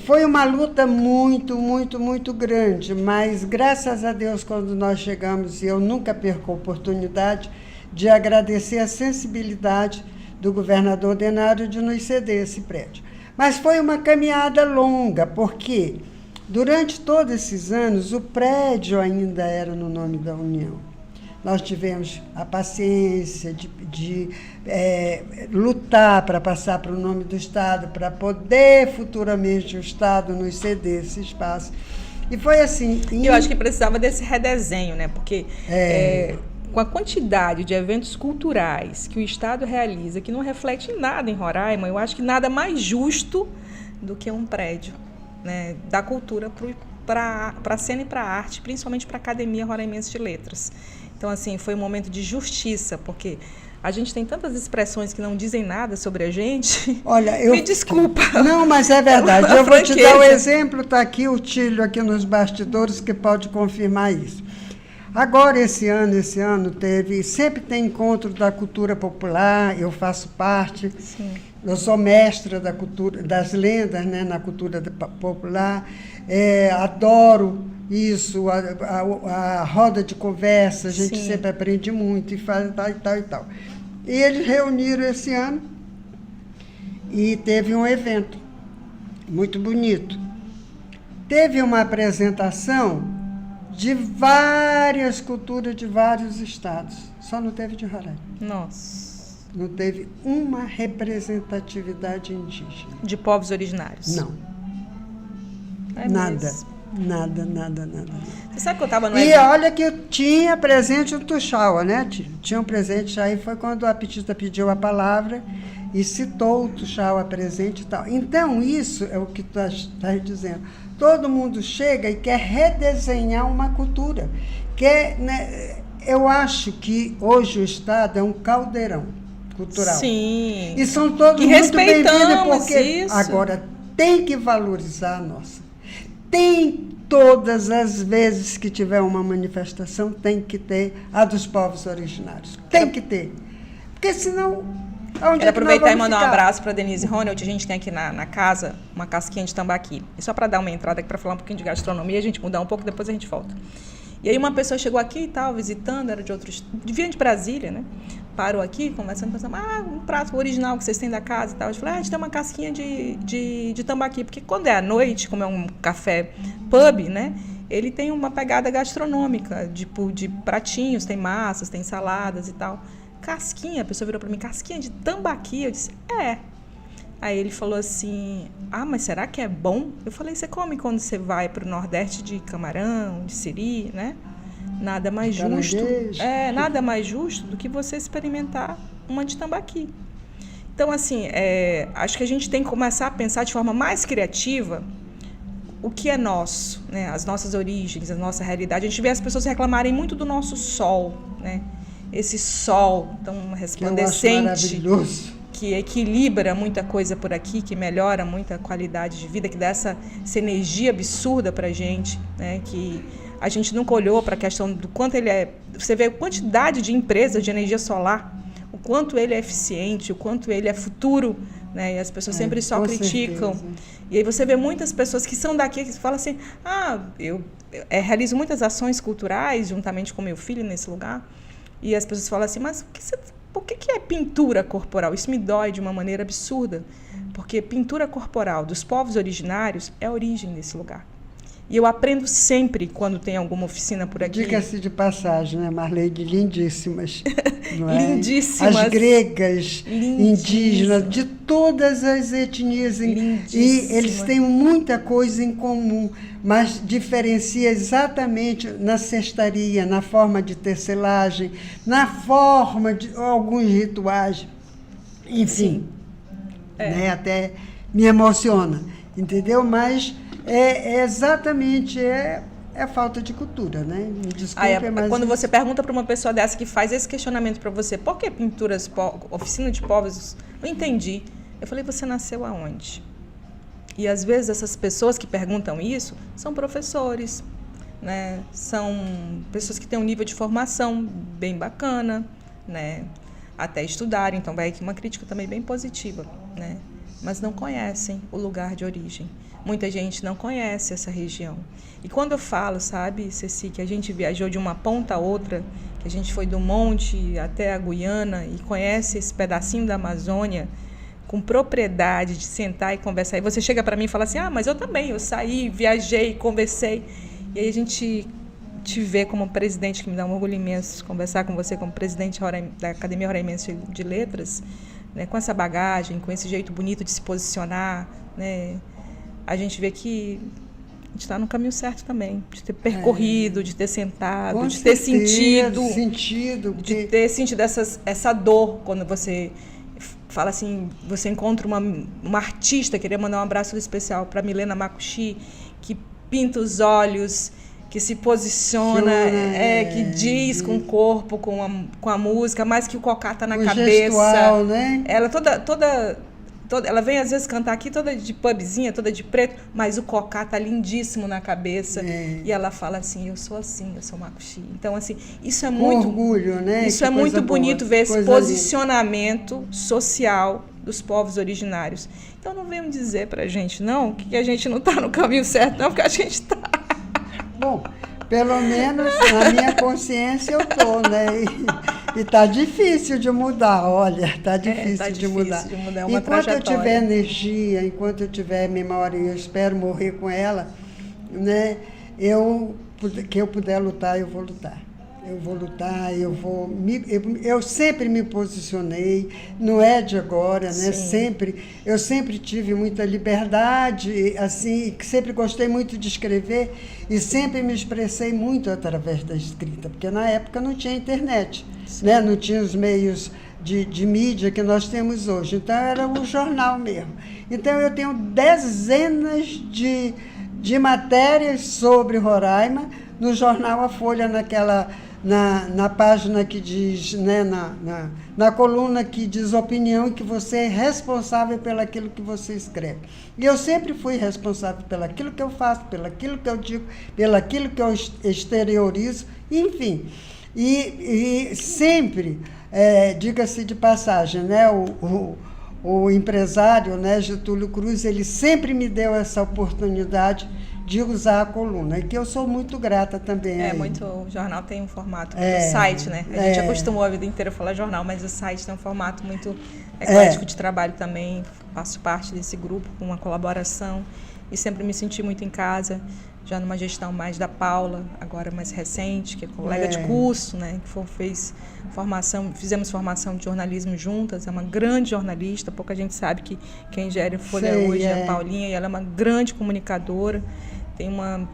Foi uma luta muito, muito, muito grande, mas graças a Deus, quando nós chegamos, e eu nunca perco a oportunidade de agradecer a sensibilidade do governador Denário de nos ceder esse prédio. Mas foi uma caminhada longa, porque durante todos esses anos, o prédio ainda era no nome da União. Nós tivemos a paciência de lutar para passar para o nome do Estado, para poder futuramente o Estado nos ceder esse espaço. E foi assim... Eu acho que precisava desse redesenho, né? Porque com a quantidade de eventos culturais que o Estado realiza, que não reflete em nada em Roraima, eu acho que nada mais justo do que um prédio, né, da cultura para a cena e para a arte, principalmente para a Academia Roraimense de Letras. Então, assim, foi um momento de justiça, porque A gente tem tantas expressões que não dizem nada sobre a gente. Olha, Me desculpa. Não, mas é verdade. É eu vou te dar um franqueza. exemplo, está aqui o Tílio aqui nos bastidores que pode confirmar isso. Agora, esse ano sempre tem encontro da cultura popular, eu faço parte. Sim. Eu sou mestra da cultura, das lendas, né, na cultura popular. Adoro isso, a roda de conversa, a gente Sim. sempre aprende muito e faz tal e tal e tal. E eles reuniram esse ano e teve um evento muito bonito. Teve uma apresentação de várias culturas de vários estados, só não teve de Roraima. Nossa. Não teve uma representatividade indígena. De povos originários. Não. É Nada. mesmo. Nada. Você sabe que eu estava no E evento? olha que eu tinha presente o Tuxaua, né? Tinha um presente, aí foi quando a petista pediu a palavra e citou o Tuxaua presente e tal. Então, isso é o que tu estás dizendo. Todo mundo chega e quer redesenhar uma cultura. Né? Eu acho que hoje o Estado é um caldeirão cultural. Sim. E são todos E muito bem-vindos, respeitamos porque isso. agora tem que valorizar a nossa. Tem todas as vezes que tiver uma manifestação, tem que ter a dos povos originários. Tem que ter. Porque senão... Quero aproveitar e mandar um abraço para Denise Ronald. A gente tem aqui na casa uma casquinha de tambaqui. E só para dar uma entrada aqui, para falar um pouquinho de gastronomia, a gente mudar um pouco, depois a gente volta. E aí uma pessoa chegou aqui e tal, visitando, era de outros... Vinha de Brasília, né? Parou aqui, conversando, pensando, um prato original que vocês têm da casa e tal. Eu falei, a gente tem uma casquinha de tambaqui. Porque quando é à noite, como é um café pub, né? Ele tem uma pegada gastronômica, tipo, de pratinhos, tem massas, tem saladas e tal. Casquinha, a pessoa virou para mim, casquinha de tambaqui. Eu disse, é. Aí ele falou assim, mas será que é bom? Eu falei, você come quando você vai para o Nordeste de camarão, de siri, né? Nada mais justo. Nada mais justo do que você experimentar uma de tambaqui. Então, assim, acho que a gente tem que começar a pensar de forma mais criativa o que é nosso, né? As nossas origens, a nossa realidade. A gente vê as pessoas reclamarem muito do nosso sol, né? Esse sol tão resplandecente, que equilibra muita coisa por aqui, que melhora muita qualidade de vida, que dá essa energia absurda para a gente, né? Que a gente nunca olhou para a questão do quanto ele é... Você vê a quantidade de empresas de energia solar, o quanto ele é eficiente, o quanto ele é futuro, né? E as pessoas sempre só criticam. Certeza. E aí você vê muitas pessoas que são daqui, que falam assim, eu realizo muitas ações culturais juntamente com meu filho nesse lugar. E as pessoas falam assim, mas por que é pintura corporal? Isso me dói de uma maneira absurda, porque pintura corporal dos povos originários é a origem desse lugar. E eu aprendo sempre quando tem alguma oficina por aqui. Diga-se de passagem, né, Marleide? Lindíssimas. Não é? Lindíssimas. As gregas, indígenas, de todas as etnias. E eles têm muita coisa em comum, mas diferencia exatamente na cestaria, na forma de tecelagem, na forma de alguns rituais. Enfim, né, até me emociona, entendeu? Mas exatamente falta de cultura, né? Me desculpe, mas... Quando você pergunta para uma pessoa dessa que faz esse questionamento para você, por que pinturas, oficina de povos? Eu entendi. Eu falei, você nasceu aonde? E às vezes essas pessoas que perguntam isso são professores, né? São pessoas que têm um nível de formação bem bacana, né? Até estudarem, então vai aqui uma crítica também bem positiva, né? Mas não conhecem o lugar de origem. Muita gente não conhece essa região. E quando eu falo, sabe, Ceci, que a gente viajou de uma ponta a outra, que a gente foi do monte até a Guiana e conhece esse pedacinho da Amazônia com propriedade de sentar e conversar. E você chega para mim e fala assim, mas eu também, eu saí, viajei, conversei. E aí a gente te vê como presidente, que me dá um orgulho imenso conversar com você como presidente da Academia Roraimense de Letras, né, com essa bagagem, com esse jeito bonito de se posicionar, né? A gente vê que a gente está no caminho certo também, de ter percorrido, de ter sentado, com de ter sentido, de ter sentido essa dor quando você fala assim, você encontra uma artista, queria mandar um abraço especial para Milena Makushi, que pinta os olhos, que se posiciona, que diz com o corpo, com a música, mais que o cocá tá na cabeça. Gestual, né? Ela toda, ela vem às vezes cantar aqui toda de pubzinha, toda de preto, mas o cocá tá lindíssimo na cabeça. E ela fala assim, eu sou macuxi. Então, assim, isso é muito... orgulho, né? Isso é muito bonito ver esse posicionamento social dos povos originários. Então, não venham dizer pra gente, não, que a gente não tá no caminho certo, não, porque a gente tá. Bom, pelo menos na minha consciência eu tô, né? E tá difícil de mudar, olha, tá difícil de mudar. É uma enquanto trajetória. eu tiver energia, enquanto eu tiver memória, e eu espero morrer com ela, né? Que eu puder lutar, eu vou lutar. Eu vou lutar, eu sempre me posicionei, não é de agora, né? Eu sempre tive muita liberdade, assim, sempre gostei muito de escrever e sempre me expressei muito através da escrita, porque na época não tinha internet, né? Não tinha os meios de mídia que nós temos hoje, então era o jornal mesmo. Então eu tenho dezenas de matérias sobre Roraima no jornal A Folha, na página que diz, né, na coluna que diz opinião, e que você é responsável pelaquilo que você escreve. E eu sempre fui responsável pelaquilo que eu faço, pelaquilo que eu digo, pelaquilo que eu exteriorizo, enfim. E sempre, diga-se de passagem, né, o empresário, né, Getúlio Cruz, ele sempre me deu essa oportunidade de usar a coluna, e que eu sou muito grata também. O jornal tem um formato, o site, né? A gente acostumou a vida inteira a falar jornal, mas o site tem um formato muito eclético de trabalho também. Faço parte desse grupo com uma colaboração e sempre me senti muito em casa, já numa gestão mais da Paula, agora mais recente, que é colega de curso, né? Que fizemos formação de jornalismo juntas, é uma grande jornalista, pouca gente sabe que quem gera Folha hoje é a Paulinha, e ela é uma grande comunicadora, tem uma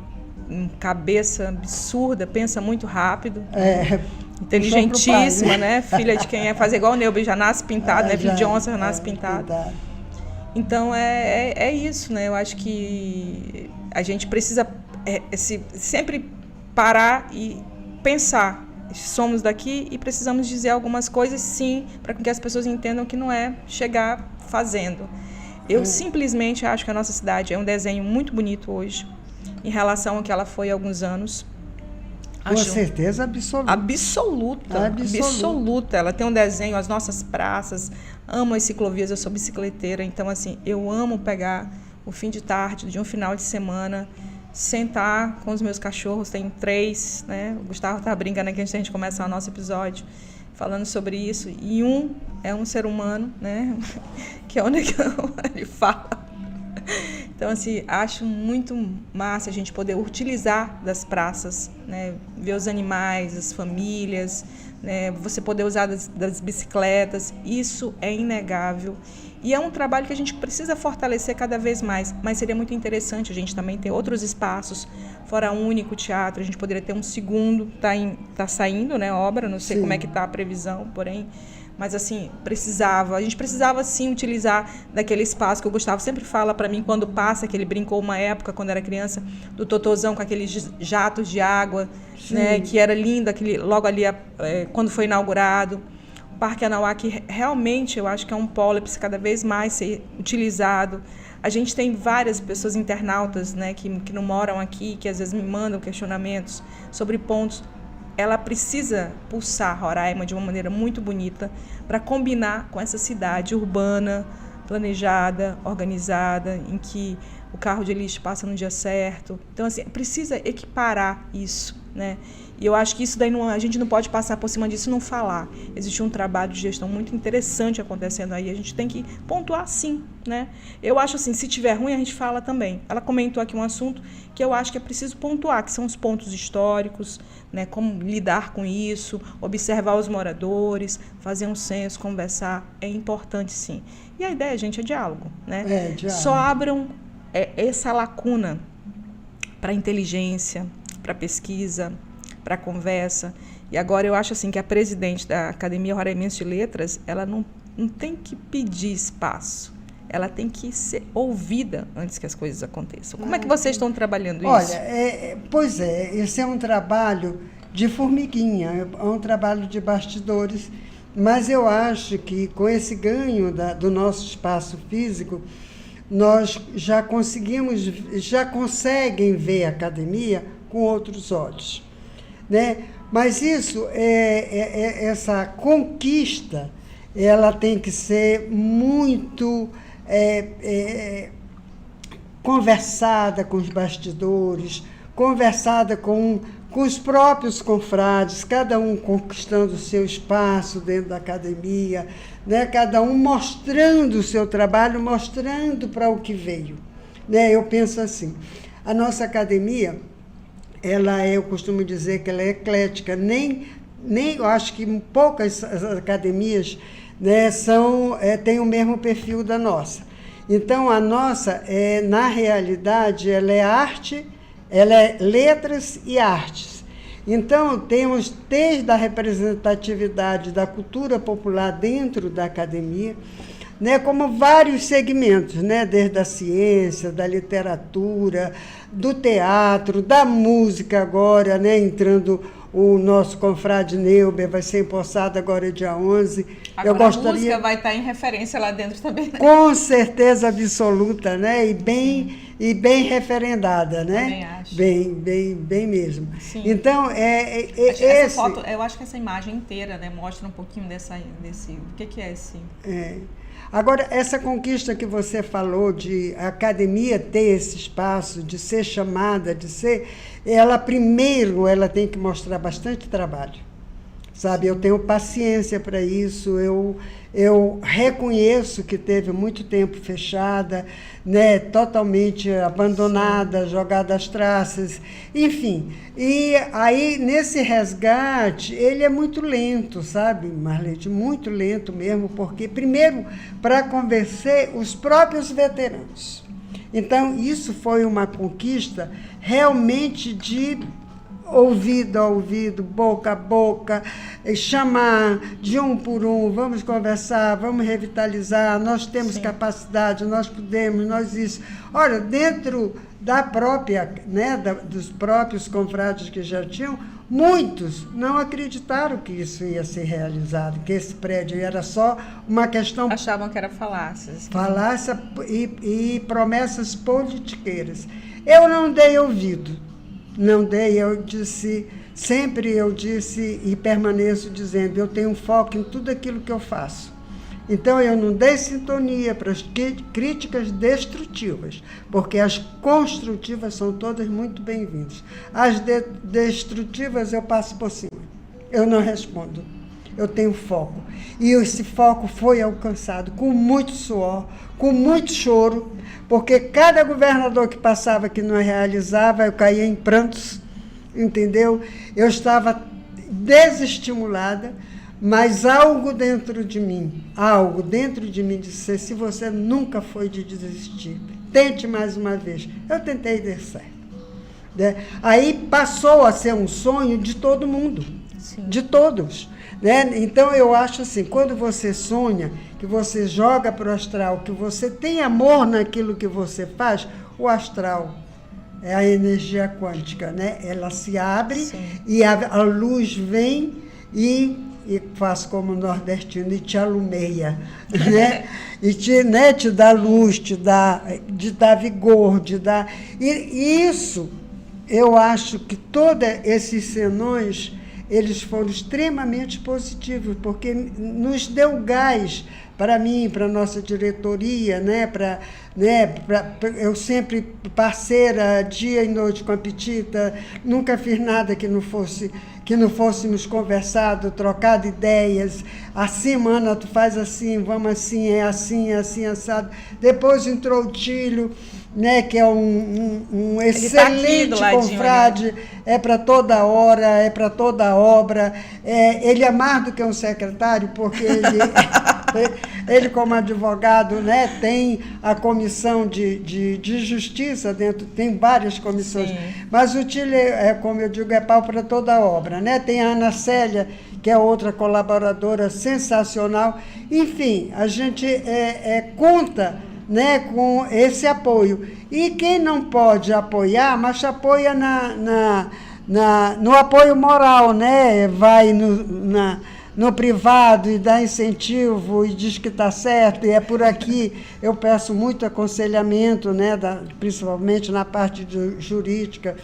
cabeça absurda, pensa muito rápido, inteligentíssima, né? Filha de quem fazer igual o Neuber, já nasce pintado, né? Filho de onça já nasce pintado. Então é isso, né? Eu acho que a gente precisa sempre parar e pensar. Somos daqui e precisamos dizer algumas coisas, sim, para que as pessoas entendam que não é chegar fazendo. Eu simplesmente acho que a nossa cidade é um desenho muito bonito hoje, em relação ao que ela foi há alguns anos. Com certeza absoluta. Absoluta. Ela tem um desenho, as nossas praças, amo as ciclovias, eu sou bicicleteira, então assim, eu amo pegar o fim de tarde, de um final de semana, sentar com os meus cachorros, tenho 3, né? O Gustavo estava brincando aqui antes da gente começar o nosso episódio, falando sobre isso, e um é um ser humano, né? Que é onde ele fala. Então, assim, acho muito massa a gente poder utilizar das praças, né? Ver os animais, as famílias, né? Você poder usar das bicicletas, isso é inegável. E é um trabalho que a gente precisa fortalecer cada vez mais, mas seria muito interessante a gente também ter outros espaços, fora único teatro, a gente poderia ter um segundo, tá saindo, né, obra, não sei como é que está a previsão, porém, mas assim, a gente precisava sim utilizar daquele espaço que o Gustavo sempre fala para mim quando passa, que ele brincou uma época, quando era criança, do Totozão com aqueles jatos de água, né, que era lindo, logo ali, quando foi inaugurado. O Parque Anauá, que realmente eu acho que é um polo, precisa cada vez mais ser utilizado. A gente tem várias pessoas internautas, né, que não moram aqui, que às vezes me mandam questionamentos sobre pontos. Ela precisa pulsar Roraima de uma maneira muito bonita para combinar com essa cidade urbana, planejada, organizada, em que o carro de lixo passa no dia certo. Então, assim, precisa equiparar isso, né? E eu acho que isso daí a gente não pode passar por cima disso e não falar. Existe um trabalho de gestão muito interessante acontecendo aí, a gente tem que pontuar sim, né? Eu acho assim, se tiver ruim, a gente fala também. Ela comentou aqui um assunto que eu acho que é preciso pontuar, que são os pontos históricos, né? Como lidar com isso, observar os moradores, fazer um censo, conversar, é importante sim. E a ideia, gente, é diálogo, né? Diálogo. Só abram essa lacuna para inteligência, para pesquisa, para conversa. E agora eu acho assim que a presidente da Academia Roraimense de Letras, ela não tem que pedir espaço, ela tem que ser ouvida antes que as coisas aconteçam. Como é que vocês estão trabalhando isso? Olha, pois é, esse é um trabalho de formiguinha, é um trabalho de bastidores, mas eu acho que com esse ganho do nosso espaço físico, nós já conseguem ver a academia com outros olhos, né? Mas essa conquista, ela tem que ser muito conversada com os bastidores, conversada com os próprios confrades, cada um conquistando o seu espaço dentro da academia, né? Cada um mostrando o seu trabalho, mostrando para o que veio, né? Eu penso assim, a nossa academia, eu costumo dizer que ela é eclética, nem eu acho que poucas academias, né, têm o mesmo perfil da nossa. Então, a nossa, na realidade, ela é arte, ela é letras e artes. Então, temos desde a representatividade da cultura popular dentro da academia, né, como vários segmentos, né, desde a ciência, da literatura, do teatro, da música agora, né, entrando o nosso confrade Neuber, vai ser empossado agora dia 11. Agora a música vai estar em referência lá dentro também, né? Com certeza absoluta, né? E bem referendada, né? Também acho. Bem mesmo. Sim. Então, essa foto, eu acho que essa imagem inteira, né, mostra um pouquinho desse... O que é esse... Agora, essa conquista que você falou de a academia ter esse espaço, de ser chamada, ela tem que mostrar bastante trabalho, sabe? Eu tenho paciência para isso, eu reconheço que teve muito tempo fechada, né? Totalmente abandonada, jogada às traças, enfim. E aí, nesse resgate, ele é muito lento, sabe, Marlete? Muito lento mesmo, porque, primeiro, para convencer os próprios veteranos. Então, isso foi uma conquista realmente de ouvido a ouvido, boca a boca, chamar de um por um, vamos conversar, vamos revitalizar, nós temos capacidade, nós podemos, nós isso. Olha, dentro da própria, né, dos próprios confrades que já tinham, muitos não acreditaram que isso ia ser realizado, que esse prédio era só uma questão... Achavam que era falácias. Falácia e promessas politiqueiras. Eu não dei ouvido. Não dei, sempre eu disse e permaneço dizendo, eu tenho foco em tudo aquilo que eu faço. Então, eu não dei sintonia para as críticas destrutivas, porque as construtivas são todas muito bem-vindas. As destrutivas eu passo por cima, eu não respondo, eu tenho foco. E esse foco foi alcançado com muito suor, com muito choro, porque cada governador que passava que não realizava, eu caía em prantos, entendeu? Eu estava desestimulada, mas algo dentro de mim disse, se você nunca foi de desistir, tente mais uma vez. Eu tentei e deu certo. Né? Aí passou a ser um sonho de todo mundo, Sim. De todos. Né? Então, eu acho assim, quando você sonha, que você joga para o astral, que você tem amor naquilo que você faz, o astral é a energia quântica, né? Ela se abre. Sim. E a luz vem e faz como nordestino, e te alumeia, né? E te dá luz, te dá vigor, E isso, eu acho que todos esses senões, eles foram extremamente positivos, porque nos deu gás para mim, para a nossa diretoria, né? Eu sempre parceira, dia e noite com a Petita, nunca fiz nada que não fôssemos conversado, trocado ideias, assim, Ana, tu faz assim, vamos assim, é assim, assado. Depois entrou o Tílio, né, que é um excelente confrade, é para toda hora, é para toda obra. Ele é mais do que um secretário, porque ele como advogado, né, tem a comissão de justiça dentro, tem várias comissões. Sim. Mas o Tílio, como eu digo, é pau para toda obra, né? Tem a Ana Célia, que é outra colaboradora sensacional. Enfim, a gente conta né, com esse apoio. E quem não pode apoiar, mas apoia no apoio moral, né? Vai no privado e dá incentivo e diz que está certo, e é por aqui. Eu peço muito aconselhamento, né, principalmente na parte jurídica,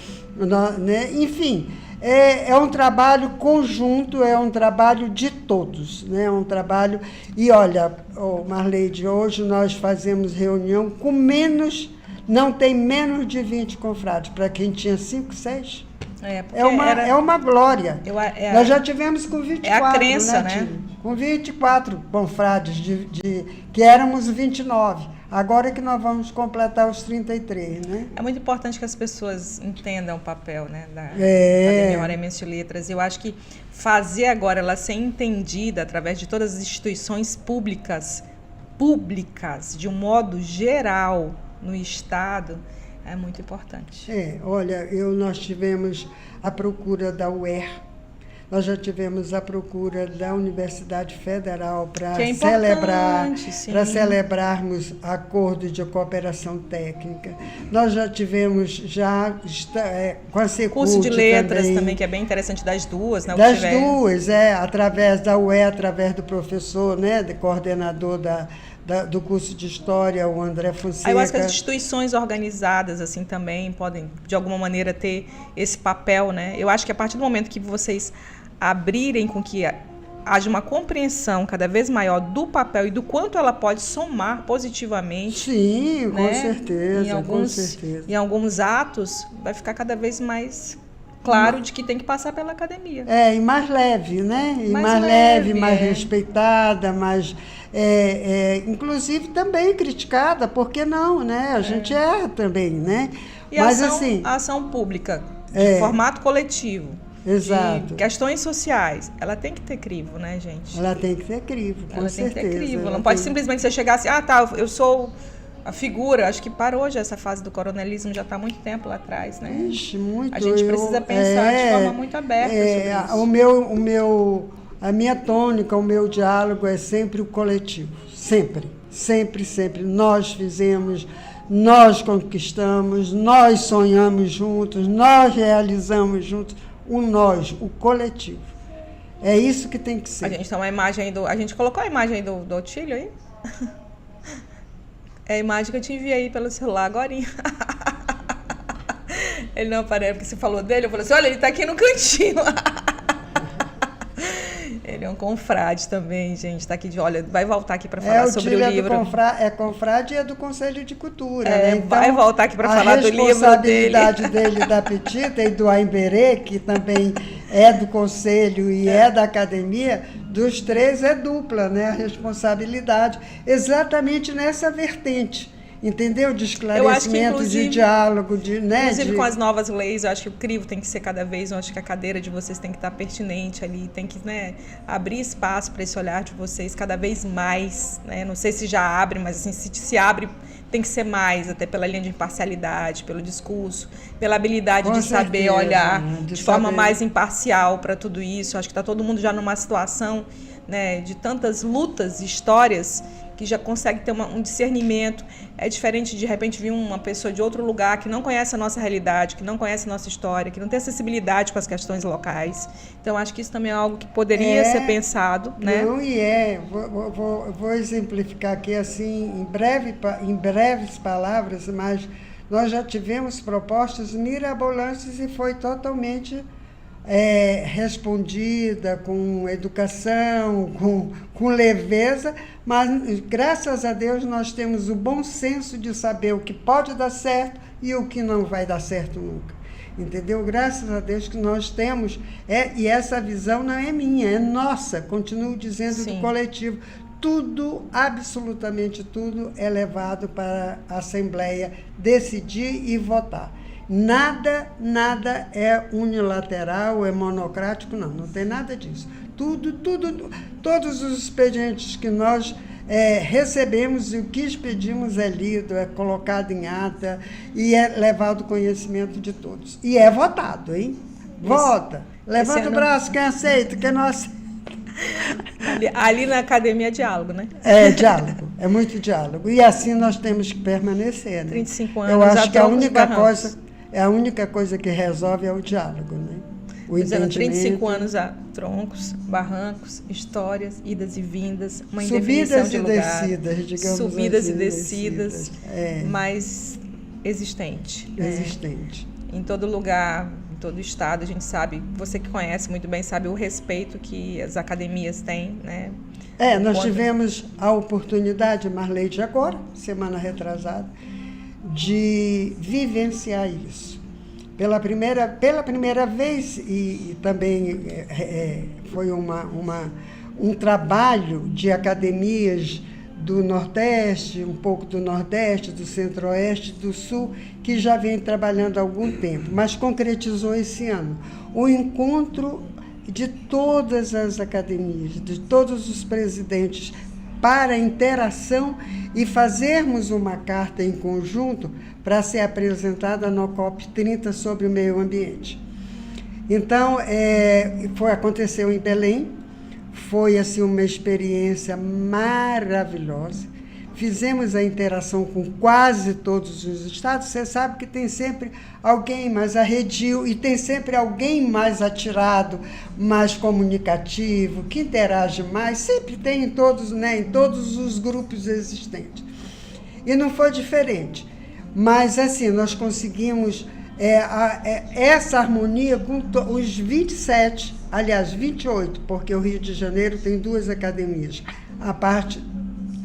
né? Enfim, é um trabalho conjunto, é um trabalho de todos, né? É um trabalho. E olha, Marleide, hoje nós fazemos reunião com não tem menos de 20 confrades, para quem tinha 5, 6. É uma glória. Nós já tivemos com 24. É a crença, né? Com 24 confrades, que éramos 29. Agora é que nós vamos completar os 33, né? É muito importante que as pessoas entendam o papel, né, da Academia Maranhense de Letras. Eu acho que fazer agora ela ser entendida através de todas as instituições públicas, de um modo geral no Estado, é muito importante. Olha, nós tivemos a procura da UER, nós já tivemos a procura da Universidade Federal para celebrarmos acordo de cooperação técnica. Nós já tivemos com a Secult curso de letras também, que é bem interessante, das duas, né? Das duas, através da UER, através do professor, né, do coordenador do curso de História, o André Fonseca. Eu acho que as instituições organizadas assim também podem, de alguma maneira, ter esse papel, né? Eu acho que a partir do momento que vocês abrirem com que haja uma compreensão cada vez maior do papel e do quanto ela pode somar positivamente. Sim, né? Com certeza, com certeza. Em alguns atos, vai ficar cada vez mais claro de que tem que passar pela academia. E mais leve, né? E mais leve, mais respeitada, mais... inclusive também criticada, por que não, né? A gente erra também, né? E mas, a ação pública, de formato coletivo, exato, de questões sociais, ela tem que ter crivo, né, gente? Ela tem que ter crivo, com certeza. Ela tem que ter crivo, não pode simplesmente você chegar assim, eu sou a figura, acho que parou já essa fase do coronelismo, já está há muito tempo lá atrás, né? Ixi, muito. A gente precisa pensar de forma muito aberta sobre isso. A minha tônica, o meu diálogo é sempre o coletivo. Sempre, sempre, sempre. Nós fizemos, nós conquistamos, nós sonhamos juntos, nós realizamos juntos. O nós, o coletivo. É isso que tem que ser. A gente tem uma imagem a gente colocou a imagem do Otílio aí? É a imagem que eu te enviei aí pelo celular agorinha. Ele não aparece, porque você falou dele, eu falei assim, olha, ele tá aqui no cantinho. Ele é um confrade também, gente. Tá aqui vai voltar aqui para falar sobre o livro. É confrade e é do Conselho de Cultura, né? Então, vai voltar aqui para falar do livro dele. A responsabilidade dele da Petita e do Aimberê, que também é do Conselho e é da Academia, dos três é dupla, né? A responsabilidade, exatamente nessa vertente. Entendeu? De esclarecimento, de diálogo, inclusive com as novas leis, eu acho que o crivo tem que ser cada vez, eu acho que a cadeira de vocês tem que estar pertinente ali, tem que, né, abrir espaço para esse olhar de vocês cada vez mais, né? Não sei se já abre, mas assim, se abre, tem que ser mais, até pela linha de imparcialidade, pelo discurso, pela habilidade de saber olhar de forma mais imparcial para tudo isso. Eu acho que está todo mundo já numa situação, né, de tantas lutas, histórias, que já consegue ter um discernimento. É diferente de repente vir uma pessoa de outro lugar que não conhece a nossa realidade, que não conhece a nossa história, que não tem acessibilidade com as questões locais. Então, acho que isso também é algo que poderia ser pensado, né? Não, vou exemplificar aqui assim, em breves palavras, mas nós já tivemos propostas mirabolantes e foi totalmente respondida com educação, com leveza, mas graças a Deus nós temos o bom senso de saber o que pode dar certo e o que não vai dar certo nunca. Entendeu? Graças a Deus que nós temos, e essa visão não é minha, é nossa, continuo dizendo, do coletivo. Tudo, absolutamente tudo, é levado para a Assembleia decidir e votar. Nada é unilateral, é monocrático, não tem nada disso. Todos os expedientes que nós recebemos e o que expedimos é lido, é colocado em ata e é levado ao conhecimento de todos. E é votado, hein? Vota. Levanta o braço, quem aceita, quem não aceita. Ali na academia é diálogo, né? É diálogo, é muito diálogo. E assim nós temos que permanecer, né? 35 anos, eu acho que a a única coisa que resolve é o diálogo, né? O dizendo, entendimento. 35 anos a troncos, barrancos, histórias, idas e vindas, uma subidas indefinição de e lugar, descidas, digamos subidas assim, e descidas, é, mas existente. existente. Em todo lugar, em todo estado, a gente sabe, você que conhece muito bem, sabe o respeito que as academias têm, né? Nós tivemos a oportunidade, Marleide, agora, semana retrasada, de vivenciar isso. Pela primeira vez, e também foi um trabalho de academias do Nordeste, um pouco do Nordeste, do Centro-Oeste, do Sul, que já vem trabalhando há algum tempo, mas concretizou esse ano. O encontro de todas as academias, de todos os presidentes, para a interação e fazermos uma carta em conjunto para ser apresentada no COP30 sobre o meio ambiente. Então, aconteceu em Belém, foi assim, uma experiência maravilhosa. Fizemos a interação com quase todos os estados. Você sabe que tem sempre alguém mais arredio e tem sempre alguém mais atirado, mais comunicativo, que interage mais. Sempre tem em todos, né, em todos os grupos existentes. E não foi diferente. Mas, assim, nós conseguimos essa harmonia com os 27, aliás, 28, porque o Rio de Janeiro tem 2 academias. A parte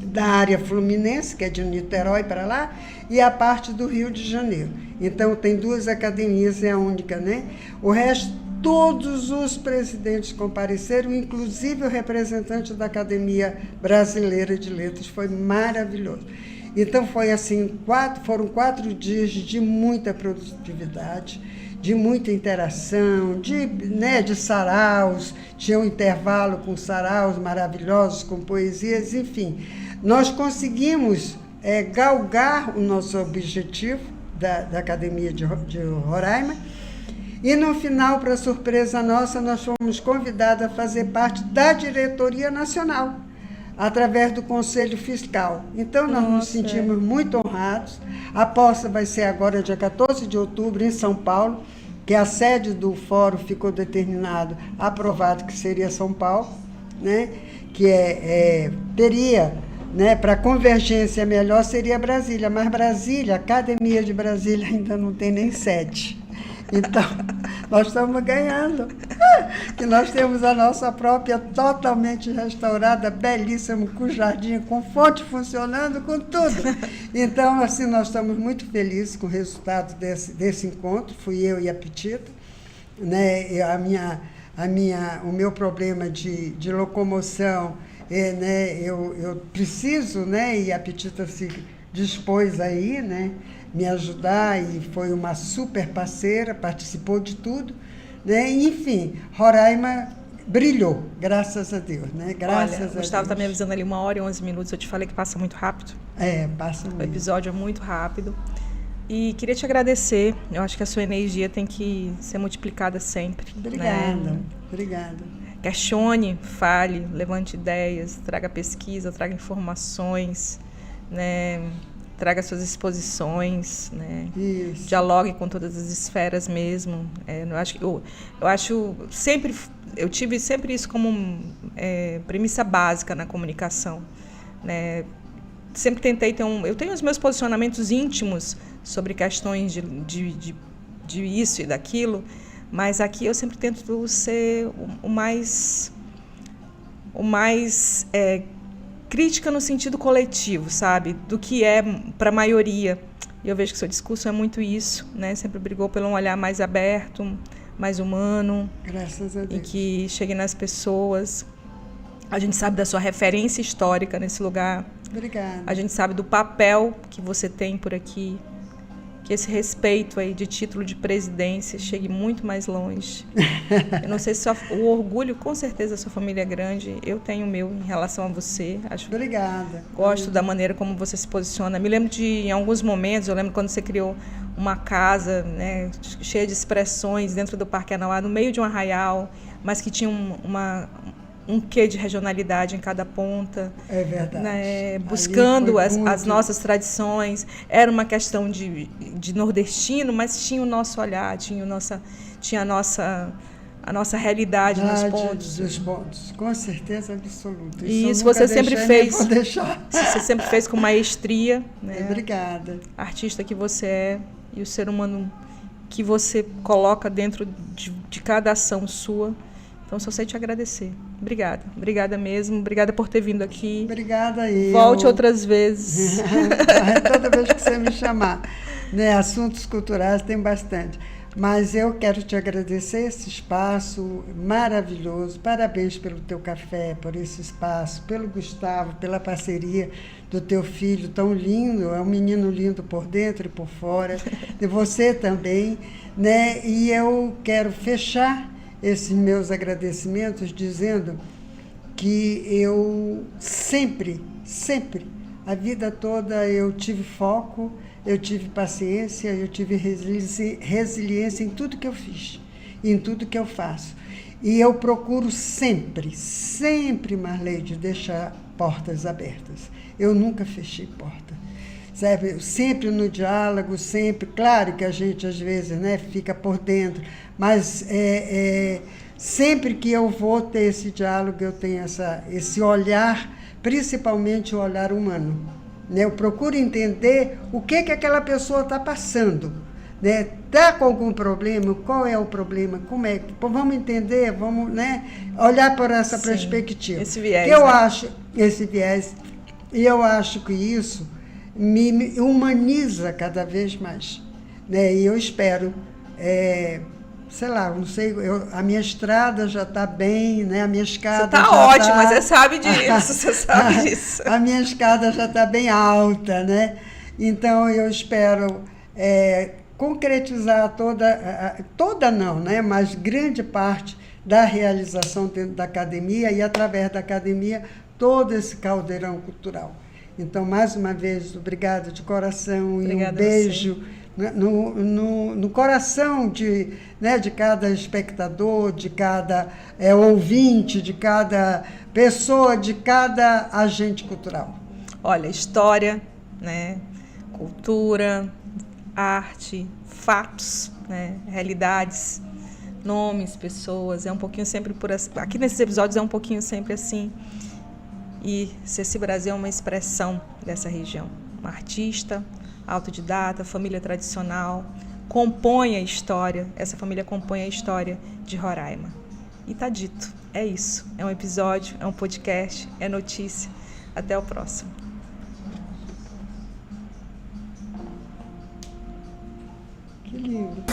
da área fluminense, que é de Niterói para lá, e a parte do Rio de Janeiro. Então, tem 2 academias, é a única, né? O resto, todos os presidentes compareceram, inclusive o representante da Academia Brasileira de Letras. Foi maravilhoso. Então, foi assim, foram 4 dias de muita produtividade, de muita interação, de saraus, tinha um intervalo com saraus maravilhosos, com poesias, enfim. Nós conseguimos galgar o nosso objetivo da Academia de Roraima e, no final, para surpresa nossa, nós fomos convidados a fazer parte da diretoria nacional, através do Conselho Fiscal. Então, nós nos sentimos muito honrados. A posse vai ser agora, dia 14 de outubro, em São Paulo, que a sede do fórum ficou determinado, aprovado que seria São Paulo, né? Que teria, né, para convergência melhor, seria Brasília, mas Brasília, a Academia de Brasília ainda não tem nem sede. Então, nós estamos ganhando, que nós temos a nossa própria, totalmente restaurada, belíssima, com jardim, com fonte funcionando, com tudo. Então, assim, nós estamos muito felizes com o resultado desse encontro. Fui eu e a Petita, né? O meu problema de locomoção, né? Eu preciso, né? E a Petita se dispôs aí, né? Me ajudar, e foi uma super parceira, participou de tudo, né? Enfim, Roraima brilhou, graças a Deus, né? Graças a Deus. O Gustavo está me avisando ali 1h11, eu te falei que passa muito rápido. Passa mesmo. O episódio é muito rápido. E queria te agradecer, eu acho que a sua energia tem que ser multiplicada sempre. Obrigada, né? Obrigada. Questione, fale, levante ideias, traga pesquisa, traga informações, né? Traga suas exposições, né? Isso. Dialogue com todas as esferas mesmo. Eu tive sempre isso como premissa básica na comunicação, né? Sempre tentei eu tenho os meus posicionamentos íntimos sobre questões de isso e daquilo, mas aqui eu sempre tento ser o mais crítica no sentido coletivo, sabe? Do que é para a maioria. E eu vejo que seu discurso é muito isso, né? Sempre brigou por um olhar mais aberto, mais humano. Graças a Deus. E que chegue nas pessoas. A gente sabe da sua referência histórica nesse lugar. Obrigada. A gente sabe do papel que você tem por aqui. Que esse respeito aí de título de presidência chegue muito mais longe. Eu não sei se o orgulho, com certeza, a sua família é grande. Eu tenho o meu em relação a você. Obrigada. Gosto da maneira como você se posiciona. Me lembro em alguns momentos, eu lembro quando você criou uma casa, né, cheia de expressões dentro do Parque Anauá, no meio de um arraial, mas que tinha um um quê de regionalidade em cada ponta. É verdade. Né? Buscando as nossas tradições. Era uma questão de nordestino, mas tinha o nosso olhar, tinha a nossa realidade nos pontos. Dos pontos, com certeza absoluta. Isso você sempre fez. Você sempre fez com maestria. Né? Obrigada. A artista que você é e o ser humano que você coloca dentro de cada ação sua. Então, só sei te agradecer. Obrigada. Obrigada mesmo. Obrigada por ter vindo aqui. Obrigada aí. Volte outras vezes. Toda vez que você me chamar. Né, assuntos culturais tem bastante. Mas eu quero te agradecer esse espaço maravilhoso. Parabéns pelo teu café, por esse espaço, pelo Gustavo, pela parceria do teu filho tão lindo. É um menino lindo por dentro e por fora. De você também. Né? E eu quero fechar esses meus agradecimentos dizendo que eu sempre, a vida toda eu tive foco, eu tive paciência, eu tive resiliência em tudo que eu fiz, em tudo que eu faço. E eu procuro sempre, Marleide, deixar portas abertas. Eu nunca fechei porta. Sabe? Sempre no diálogo, sempre. Claro que a gente, às vezes, né, fica por dentro, mas sempre que eu vou ter esse diálogo, eu tenho esse olhar, principalmente o olhar humano. Né? Eu procuro entender o que aquela pessoa está passando. Está com algum problema? Qual é o problema? Como é? Vamos entender, vamos, né, olhar por essa perspectiva. Esse viés. Que eu acho, esse viés, e eu acho que isso me humaniza cada vez mais. Né? E eu espero, sei lá, não sei, a minha estrada já está bem, né? A minha escada você está ótima, você sabe disso, você sabe disso. A minha escada já está bem alta, né? Então eu espero concretizar toda não, né? Mas grande parte da realização dentro da academia e através da academia todo esse caldeirão cultural. Então, mais uma vez, obrigada de coração. Obrigada e um beijo no coração de cada espectador, de cada ouvinte, de cada pessoa, de cada agente cultural. Olha, história, né, cultura, arte, fatos, né, realidades, nomes, pessoas, é um pouquinho sempre aqui nesses episódios é um pouquinho sempre assim. E Ceci Brasil é uma expressão dessa região. Uma artista, autodidata, família tradicional, compõe a história, essa família compõe a história de Roraima. E tá dito, é isso. É um episódio, é um podcast, é notícia. Até o próximo. Que lindo.